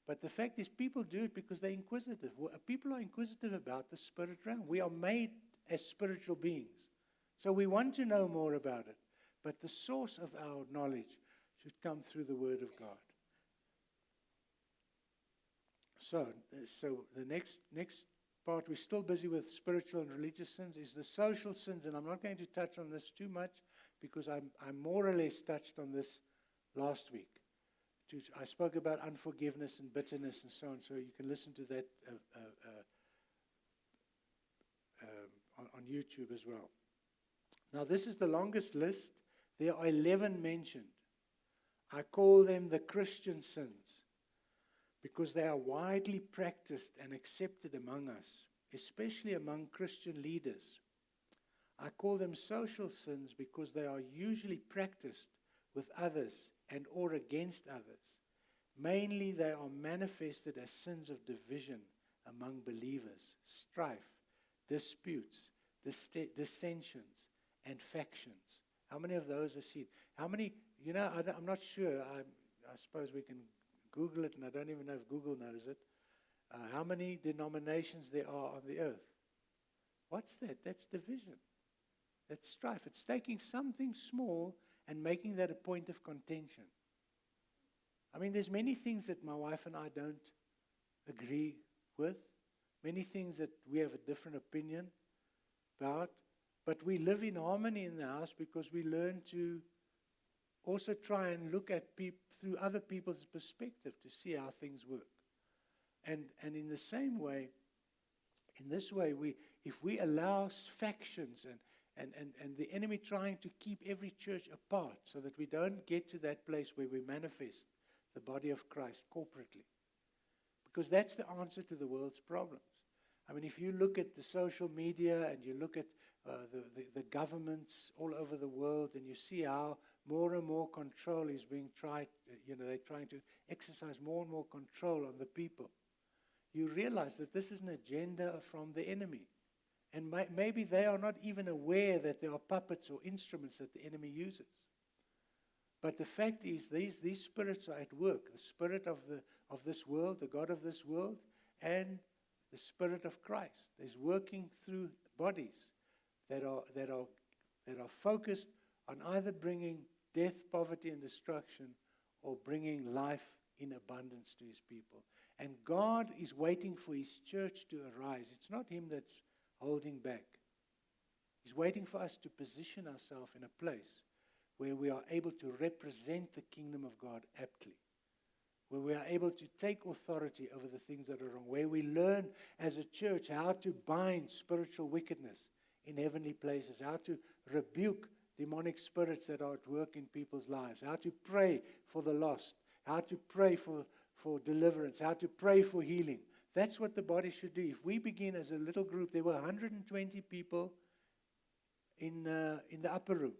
But the fact is, people do it because they're inquisitive. People are inquisitive about the spirit realm. We are made as spiritual beings. So we want to know more about it. But the source of our knowledge should come through the Word of God. So the next part, we're still busy with spiritual and religious sins, is the social sins. And I'm not going to touch on this too much because I more or less touched on this last week. I spoke about unforgiveness and bitterness and so on, so you can listen to that on YouTube as well. Now, this is the longest list. There are 11 mentioned. I call them the Christian sins because they are widely practiced and accepted among us, especially among Christian leaders. I call them social sins because they are usually practiced with others and or against others. Mainly they are manifested as sins of division among believers, strife, disputes, dissensions, and factions. How many of those are seen? How many, I'm not sure. I suppose we can Google it, and I don't even know if Google knows it. How many denominations there are on the earth? What's that? That's division. That's strife. It's taking something small and making that a point of contention. I mean, there's many things that my wife and I don't agree with, many things that we have a different opinion about, but we live in harmony in the house because we learn to also try and look at people through other people's perspective to see how things work. And in the same way, in this way, if we allow factions and the enemy trying to keep every church apart so that we don't get to that place where we manifest the body of Christ corporately. Because that's the answer to the world's problems. I mean, if you look at the social media and you look at the governments all over the world and you see how more and more control is being tried, they're trying to exercise more and more control on the people, you realize that this is an agenda from the enemy. And maybe they are not even aware that there are puppets or instruments that the enemy uses. But the fact is, these spirits are at work. The spirit of this world, the God of this world, and the Spirit of Christ is working through bodies that are focused on either bringing death, poverty, and destruction, or bringing life in abundance to His people. And God is waiting for His church to arise. It's not Him that's holding back. He's waiting for us to position ourselves in a place where we are able to represent the kingdom of God aptly, where we are able to take authority over the things that are wrong, where we learn as a church how to bind spiritual wickedness in heavenly places, how to rebuke demonic spirits that are at work in people's lives, how to pray for the lost, how to pray for deliverance, how to pray for healing. That's what the body should do. If we begin as a little group, there were 120 people in the upper room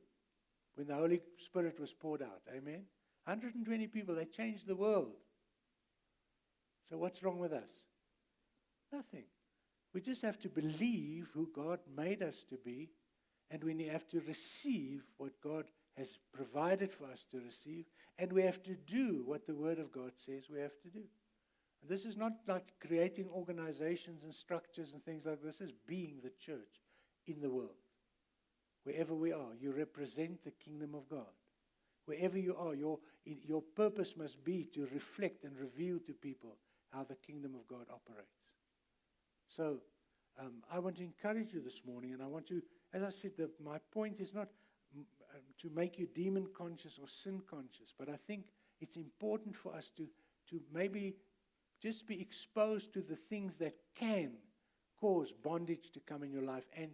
when the Holy Spirit was poured out. Amen? 120 people, they changed the world. So what's wrong with us? Nothing. We just have to believe who God made us to be, and we have to receive what God has provided for us to receive, and we have to do what the Word of God says we have to do. And this is not like creating organizations and structures and things like this. This is being the church in the world. Wherever we are, you represent the kingdom of God. Wherever you are, your purpose must be to reflect and reveal to people how the kingdom of God operates. So I want to encourage you this morning, and I want to, as I said, my point is not to make you demon conscious or sin conscious, but I think it's important for us to maybe just be exposed to the things that can cause bondage to come in your life, and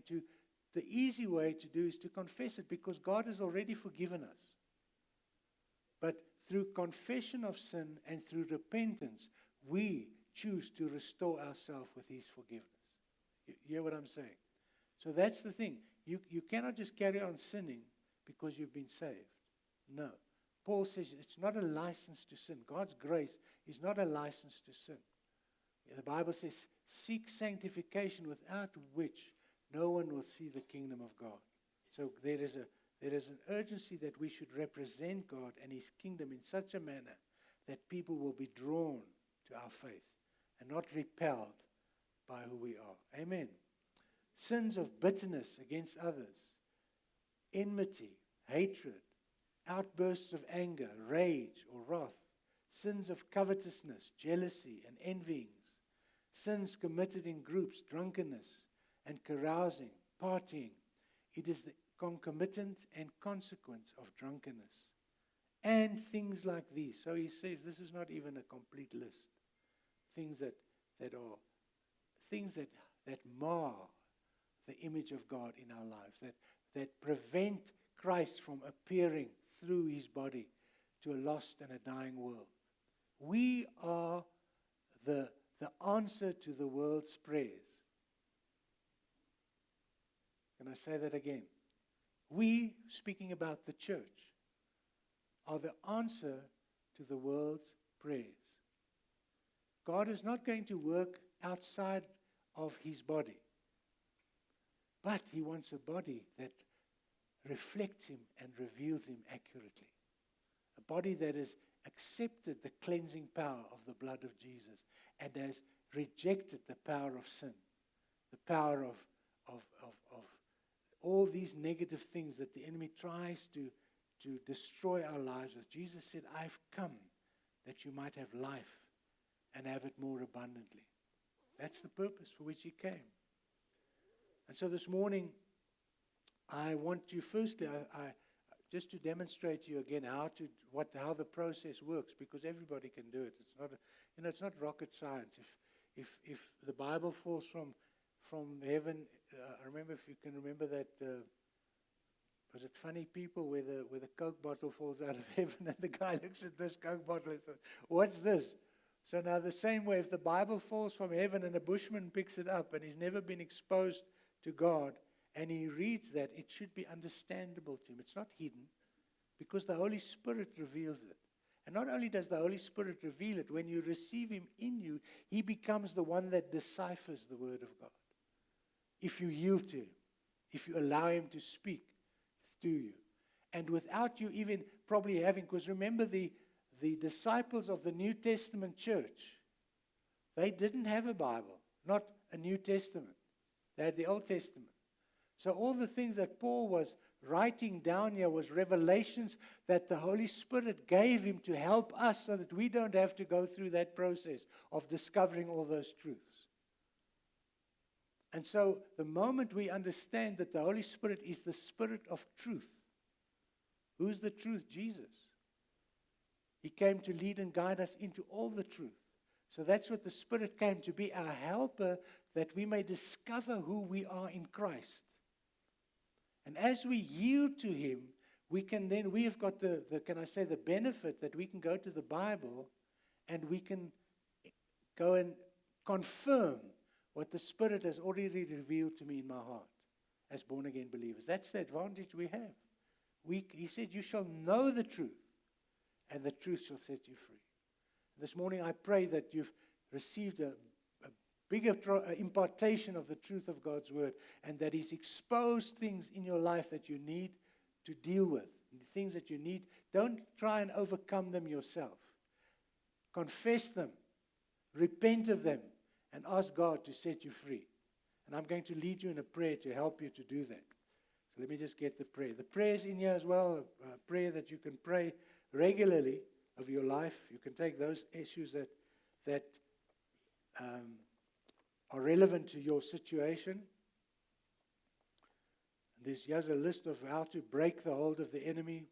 the easy way to do is to confess it, because God has already forgiven us. But through confession of sin and through repentance, we choose to restore ourselves with His forgiveness. You hear what I'm saying? So that's the thing. You cannot just carry on sinning because you've been saved. No. Paul says it's not a license to sin. God's grace is not a license to sin. The Bible says, seek sanctification, without which no one will see the kingdom of God. So there is an urgency that we should represent God and His kingdom in such a manner that people will be drawn to our faith and not repelled by who we are. Amen. Sins of bitterness against others, enmity, hatred, outbursts of anger, rage or wrath, sins of covetousness, jealousy and envyings, sins committed in groups, drunkenness and carousing, partying. It is the concomitant and consequence of drunkenness. And things like these. So he says this is not even a complete list. Things that are things that mar the image of God in our lives, that prevent Christ from appearing through his body to a lost and a dying world. We are the answer to the world's prayers. Can I say that again? We, speaking about the church, are the answer to the world's prayers. God is not going to work outside of his body, but he wants a body that reflects him and reveals him accurately. A body that has accepted the cleansing power of the blood of Jesus and has rejected the power of sin, the power of all these negative things that the enemy tries to destroy our lives with. Jesus said, I've come that you might have life and have it more abundantly. That's the purpose for which he came. And so this morning, I want you firstly, I just to demonstrate to you again how the process works, because everybody can do it. It's not it's not rocket science. If the Bible falls from heaven, I remember, if you can remember that. Was it Funny People where the Coke bottle falls out of heaven and the guy looks at this Coke bottle and thought, what's this? So now the same way, if the Bible falls from heaven and a bushman picks it up and he's never been exposed to God and he reads that, it should be understandable to him. It's not hidden because the Holy Spirit reveals it. And not only does the Holy Spirit reveal it, when you receive him in you, he becomes the one that deciphers the word of God. If you yield to him, if you allow him to speak to you. And without you even probably having, because remember the disciples of the New Testament church, they didn't have a Bible, not a New Testament. They had the Old Testament. So all the things that Paul was writing down here was revelations that the Holy Spirit gave him to help us so that we don't have to go through that process of discovering all those truths. And so the moment we understand that the Holy Spirit is the Spirit of truth, who's the truth? Jesus. He came to lead and guide us into all the truth. So that's what the Spirit came to be, our helper, that we may discover who we are in Christ. And as we yield to him, we have got the benefit that we can go to the Bible and we can go and confirm what the Spirit has already revealed to me in my heart as born-again believers. That's the advantage we have. He said, you shall know the truth, and the truth shall set you free. This morning I pray that you've received a bigger impartation of the truth of God's word, and that he's exposed things in your life that you need to deal with, things that you need. Don't try and overcome them yourself. Confess them, repent of them, and ask God to set you free. And I'm going to lead you in a prayer to help you to do that. So let me just get the prayer. The prayer's in here as well, a prayer that you can pray regularly of your life. You can take those issues that are relevant to your situation. Here's a list of how to break the hold of the enemy.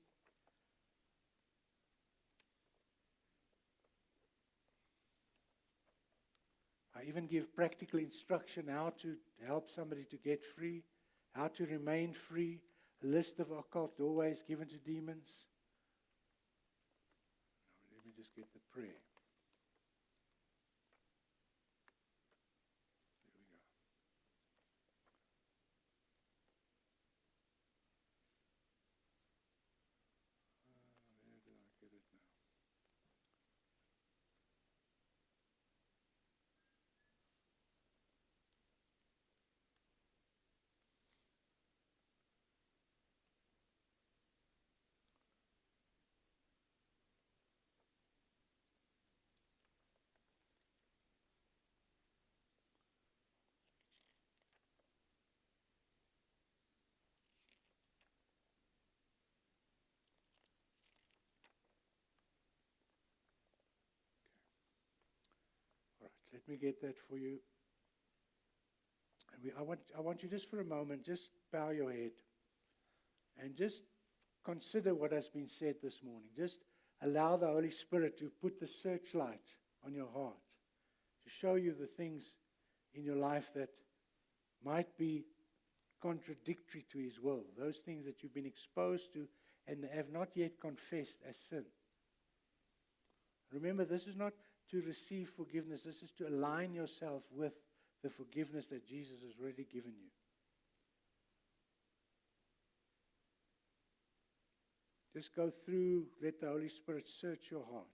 I even give practical instruction how to help somebody to get free, how to remain free, a list of occult doorways given to demons. Now, let me just get the prayer. There we go. Where did I get it now? Let me get that for you. And I want you just for a moment, just bow your head and just consider what has been said this morning. Just allow the Holy Spirit to put the searchlight on your heart, to show you the things in your life that might be contradictory to His will, those things that you've been exposed to and have not yet confessed as sin. Remember, this is not to receive forgiveness. This is to align yourself with the forgiveness that Jesus has already given you. Just go through, let the Holy Spirit search your heart.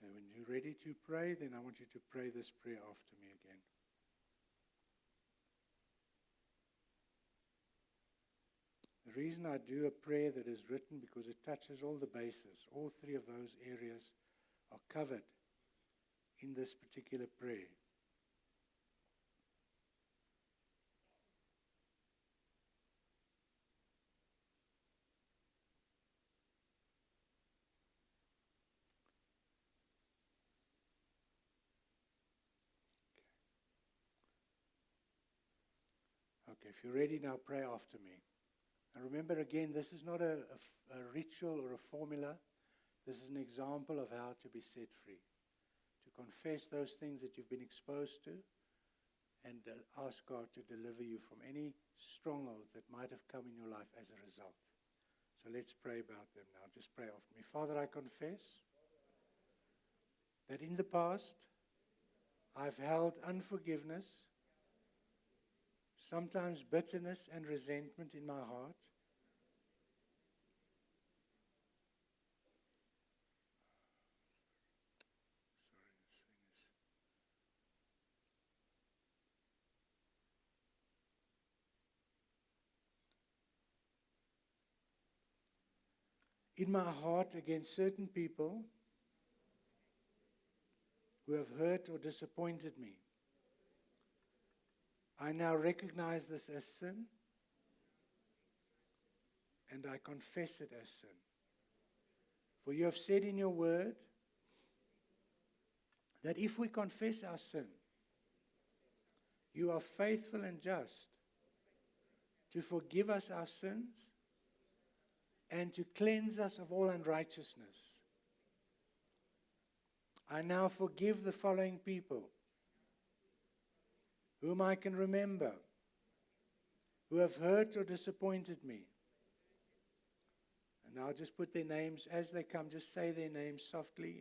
So when you're ready to pray, then I want you to pray this prayer after me again. The reason I do a prayer that is written because it touches all the bases. All three of those areas are covered in this particular prayer. Okay, if you're ready now, pray after me. And remember again, this is not a ritual or a formula. This is an example of how to be set free. To confess those things that you've been exposed to and ask God to deliver you from any strongholds that might have come in your life as a result. So let's pray about them now. Just pray after me. Father, I confess that in the past I've held unforgiveness, sometimes bitterness and resentment in my heart. In my heart against certain people who have hurt or disappointed me. I now recognize this as sin, and I confess it as sin. For you have said in your word that if we confess our sin, you are faithful and just to forgive us our sins and to cleanse us of all unrighteousness. I now forgive the following people whom I can remember, who have hurt or disappointed me. And now just put their names as they come. Just say their names softly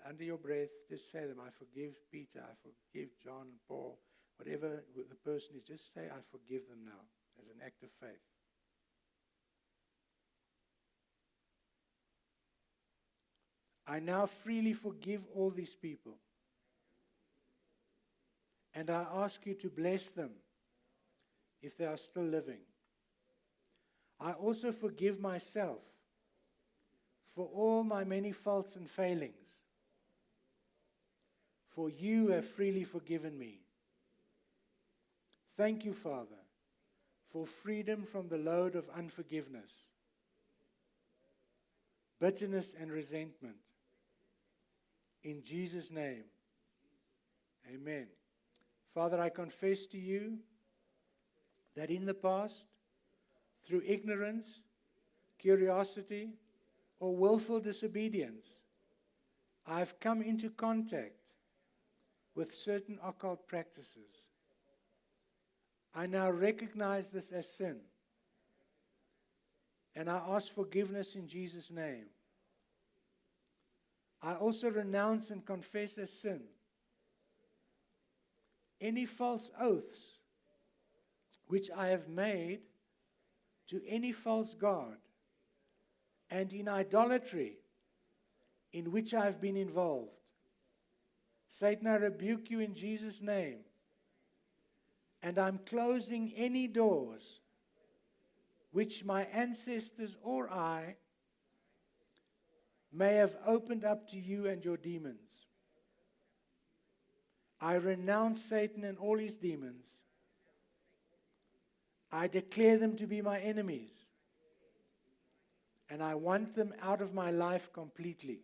under your breath. Just say them. I forgive Peter. I forgive John, Paul, whatever the person is. Just say, I forgive them now as an act of faith. I now freely forgive all these people. And I ask you to bless them if they are still living. I also forgive myself for all my many faults and failings. For you have freely forgiven me. Thank you, Father, for freedom from the load of unforgiveness, bitterness and resentment. In Jesus' name, amen. Father, I confess to you that in the past, through ignorance, curiosity, or willful disobedience, I have come into contact with certain occult practices. I now recognize this as sin and I ask forgiveness in Jesus' name. I also renounce and confess as sin any false oaths which I have made to any false god, and in idolatry in which I have been involved. Satan, I rebuke you in Jesus' name, and I'm closing any doors which my ancestors or I may have opened up to you and your demons. I renounce Satan and all his demons. I declare them to be my enemies, and I want them out of my life completely.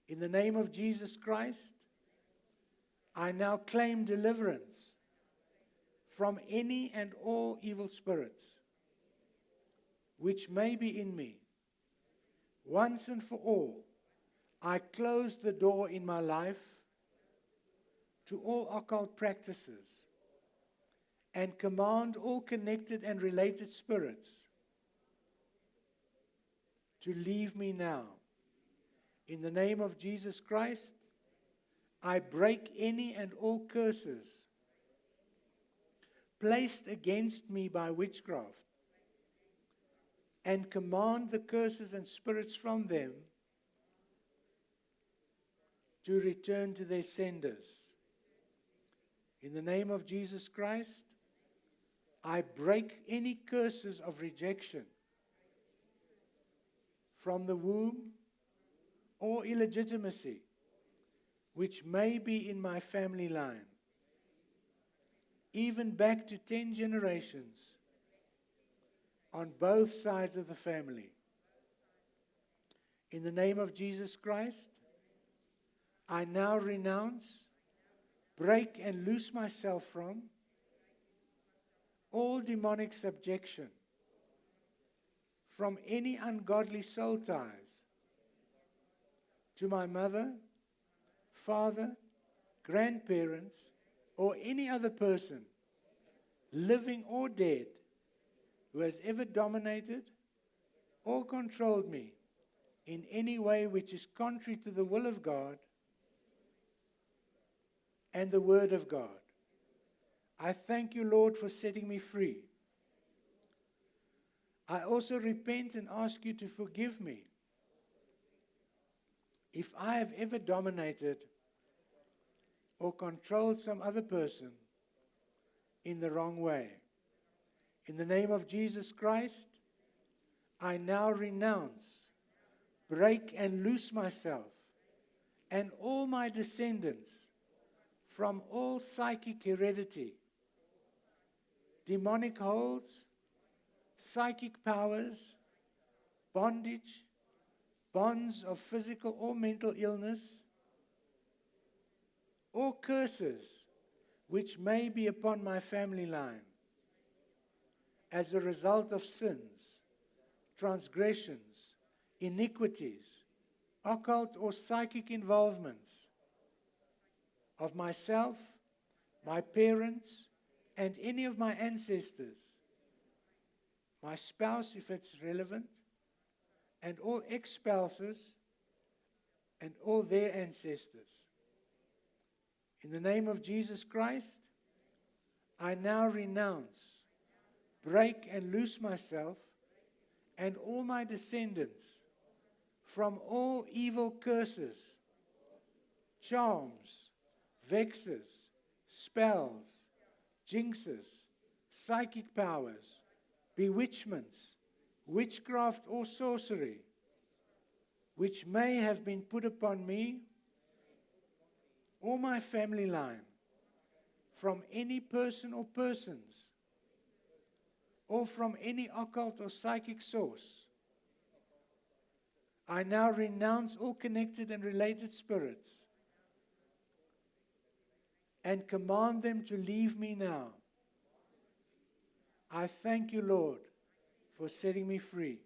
In the name of Jesus Christ, I now claim deliverance from any and all evil spirits which may be in me. Once and for all, I close the door in my life to all occult practices and command all connected and related spirits to leave me now. In the name of Jesus Christ, I break any and all curses placed against me by witchcraft and command the curses and spirits from them to return to their senders. In the name of Jesus Christ, I break any curses of rejection from the womb or illegitimacy which may be in my family line, even back to 10 generations on both sides of the family. In the name of Jesus Christ, I now renounce, break and loose myself from all demonic subjection, from any ungodly soul ties to my mother, father, grandparents, or any other person, living or dead, who has ever dominated or controlled me in any way which is contrary to the will of God and the Word of God. I thank you, Lord, for setting me free. I also repent and ask you to forgive me if I have ever dominated or controlled some other person in the wrong way. In the name of Jesus Christ, I now renounce, break and loose myself and all my descendants from all psychic heredity, demonic holds, psychic powers, bondage, bonds of physical or mental illness, or curses which may be upon my family line as a result of sins, transgressions, iniquities, occult or psychic involvements of myself, my parents, and any of my ancestors, my spouse if it's relevant, and all ex-spouses and all their ancestors. In the name of Jesus Christ, I now renounce, break and loose myself and all my descendants from all evil curses, charms, vexes, spells, jinxes, psychic powers, bewitchments, witchcraft or sorcery, which may have been put upon me or my family line from any person or persons, or from any occult or psychic source. I now renounce all connected and related spirits and command them to leave me now. I thank you, Lord, for setting me free.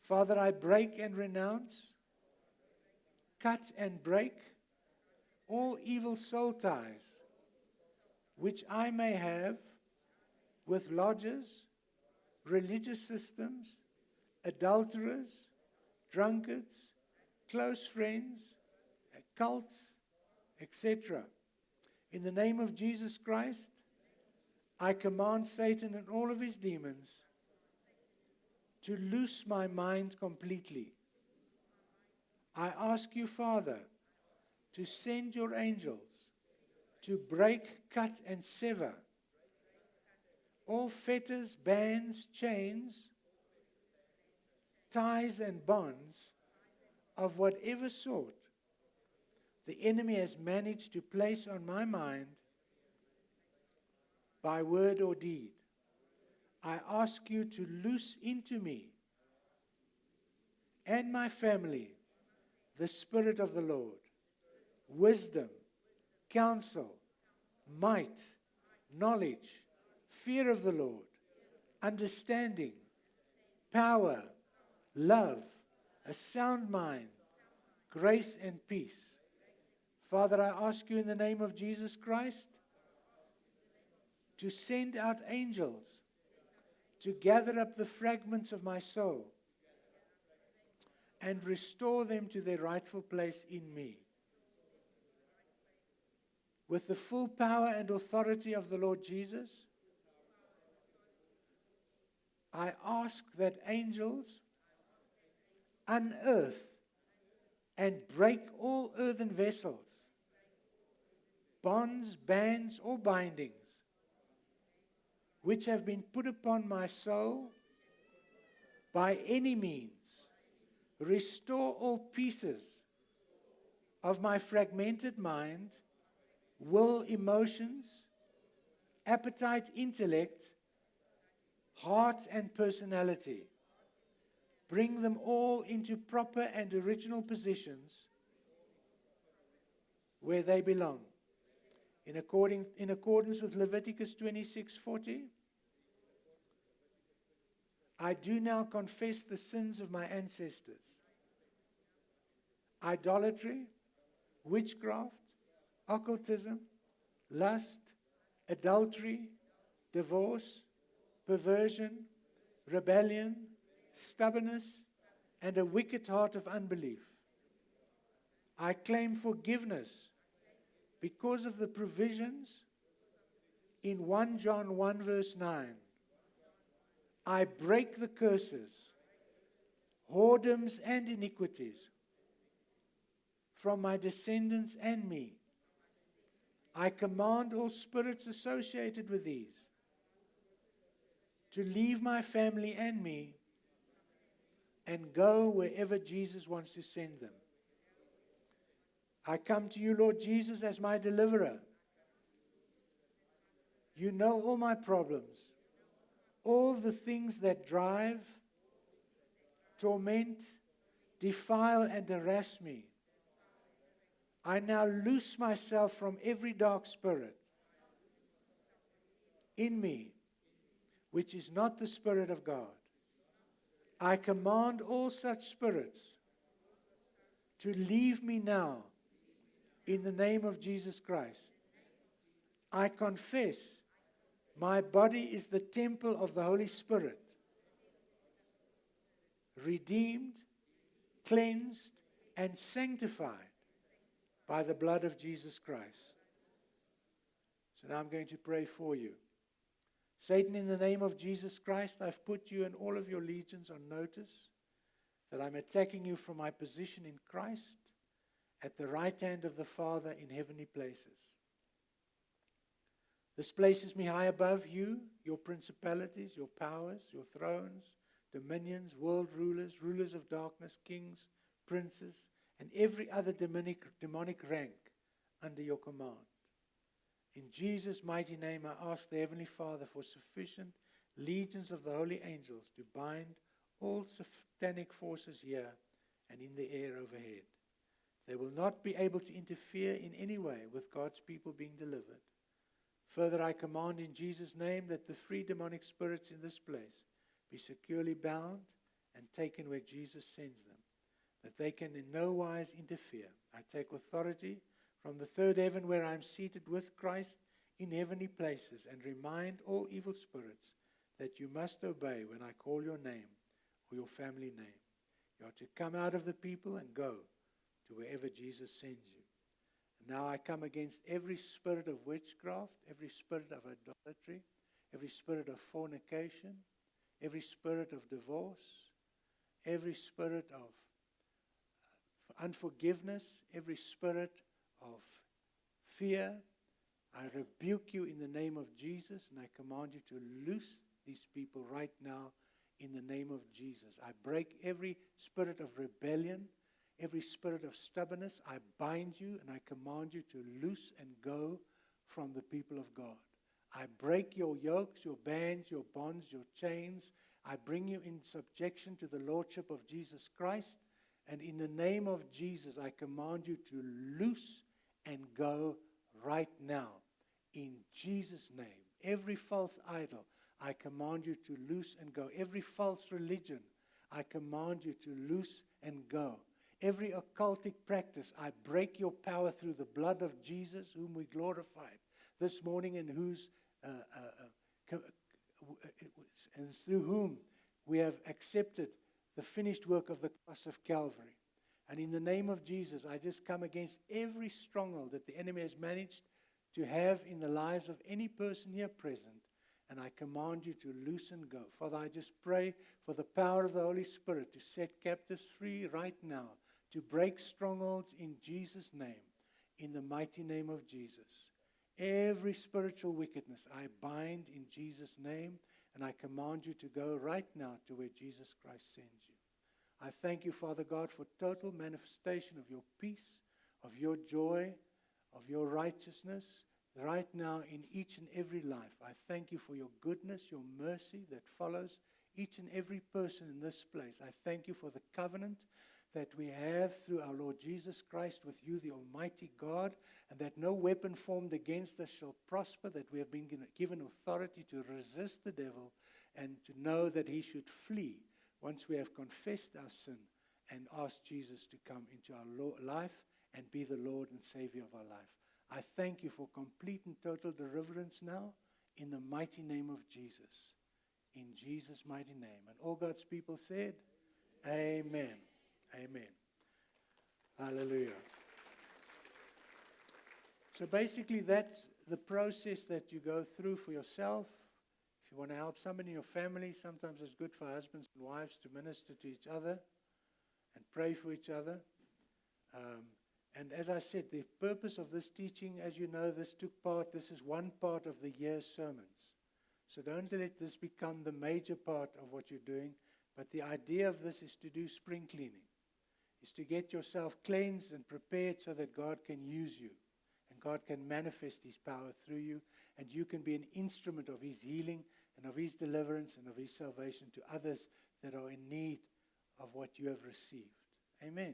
Father, I break and renounce, cut and break all evil soul ties which I may have with lodges, religious systems, adulterers, drunkards, close friends, cults, etc. In the name of Jesus Christ, I command Satan and all of his demons to loose my mind completely. I ask you, Father, to send your angels to break, cut, and sever all fetters, bands, chains, ties, and bonds of whatever sort the enemy has managed to place on my mind by word or deed. I ask you to loose into me and my family the Spirit of the Lord, wisdom, counsel, might, knowledge, fear of the Lord, understanding, power, love, a sound mind, grace and peace. Father, I ask you in the name of Jesus Christ to send out angels to gather up the fragments of my soul and restore them to their rightful place in me. With the full power and authority of the Lord Jesus, I ask that angels unearth and break all earthen vessels, bonds, bands, or bindings, which have been put upon my soul by any means. Restore all pieces of my fragmented mind, will, emotions, appetite, intellect, heart, and personality. Bring them all into proper and original positions where they belong. In accordance with Leviticus 26:40, I do now confess the sins of my ancestors: idolatry, witchcraft, occultism, lust, adultery, divorce, perversion, rebellion, stubbornness, and a wicked heart of unbelief. I claim forgiveness because of the provisions in 1 John 1 verse 9. I break the curses, whoredoms, and iniquities from my descendants and me. I command all spirits associated with these to leave my family and me and go wherever Jesus wants to send them. I come to you, Lord Jesus, as my deliverer. You know all my problems, all the things that drive, torment, defile, and harass me. I now loose myself from every dark spirit in me, which is not the Spirit of God. I command all such spirits to leave me now in the name of Jesus Christ. I confess my body is the temple of the Holy Spirit, redeemed, cleansed, and sanctified by the blood of Jesus Christ. So now I'm going to pray for you. Satan, in the name of Jesus Christ, I've put you and all of your legions on notice that I'm attacking you from my position in Christ at the right hand of the Father in heavenly places. This places me high above you, your principalities, your powers, your thrones, dominions, world rulers, rulers of darkness, kings, princes, and every other demonic rank under your command. In Jesus' mighty name, I ask the Heavenly Father for sufficient legions of the holy angels to bind all satanic forces here and in the air overhead. They will not be able to interfere in any way with God's people being delivered. Further, I command in Jesus' name that the three demonic spirits in this place be securely bound and taken where Jesus sends them, that they can in no wise interfere. I take authority from the third heaven where I am seated with Christ in heavenly places and remind all evil spirits that you must obey when I call your name or your family name. You are to come out of the people and go to wherever Jesus sends you. And now I come against every spirit of witchcraft, every spirit of idolatry, every spirit of fornication, every spirit of divorce, every spirit of unforgiveness, every spirit of fear. I rebuke you in the name of Jesus, and I command you to loose these people right now in the name of Jesus. I break every spirit of rebellion, every spirit of stubbornness. I bind you, and I command you to loose and go from the people of God. I break your yokes, your bands, your bonds, your chains. I bring you in subjection to the Lordship of Jesus Christ. And in the name of Jesus, I command you to loose and go right now. In Jesus' name. Every false idol, I command you to loose and go. Every false religion, I command you to loose and go. Every occultic practice, I break your power through the blood of Jesus, whom we glorified this morning, and and through whom we have accepted the finished work of the cross of Calvary. And in the name of Jesus, I just come against every stronghold that the enemy has managed to have in the lives of any person here present. And I command you to loose and go. Father, I just pray for the power of the Holy Spirit to set captives free right now, to break strongholds in Jesus' name, in the mighty name of Jesus. Every spiritual wickedness I bind in Jesus' name, and I command you to go right now to where Jesus Christ sends you. I thank you, Father God, for total manifestation of your peace, of your joy, of your righteousness right now in each and every life. I thank you for your goodness, your mercy that follows each and every person in this place. I thank you for the covenant that we have through our Lord Jesus Christ with you, the Almighty God, and that no weapon formed against us shall prosper, that we have been given authority to resist the devil and to know that he should flee once we have confessed our sin and asked Jesus to come into our life and be the Lord and Savior of our life. I thank you for complete and total deliverance now in the mighty name of Jesus. In Jesus' mighty name. And all God's people said, Amen. Amen. Hallelujah. So basically that's the process that you go through for yourself. If you want to help somebody in your family, sometimes it's good for husbands and wives to minister to each other and pray for each other. And as I said, the purpose of this teaching, as you know, this is one part of the year's sermons. So don't let this become the major part of what you're doing. But the idea of this is to do spring cleaning, is to get yourself cleansed and prepared so that God can use you and God can manifest His power through you, and you can be an instrument of His healing and of His deliverance and of His salvation to others that are in need of what you have received. Amen.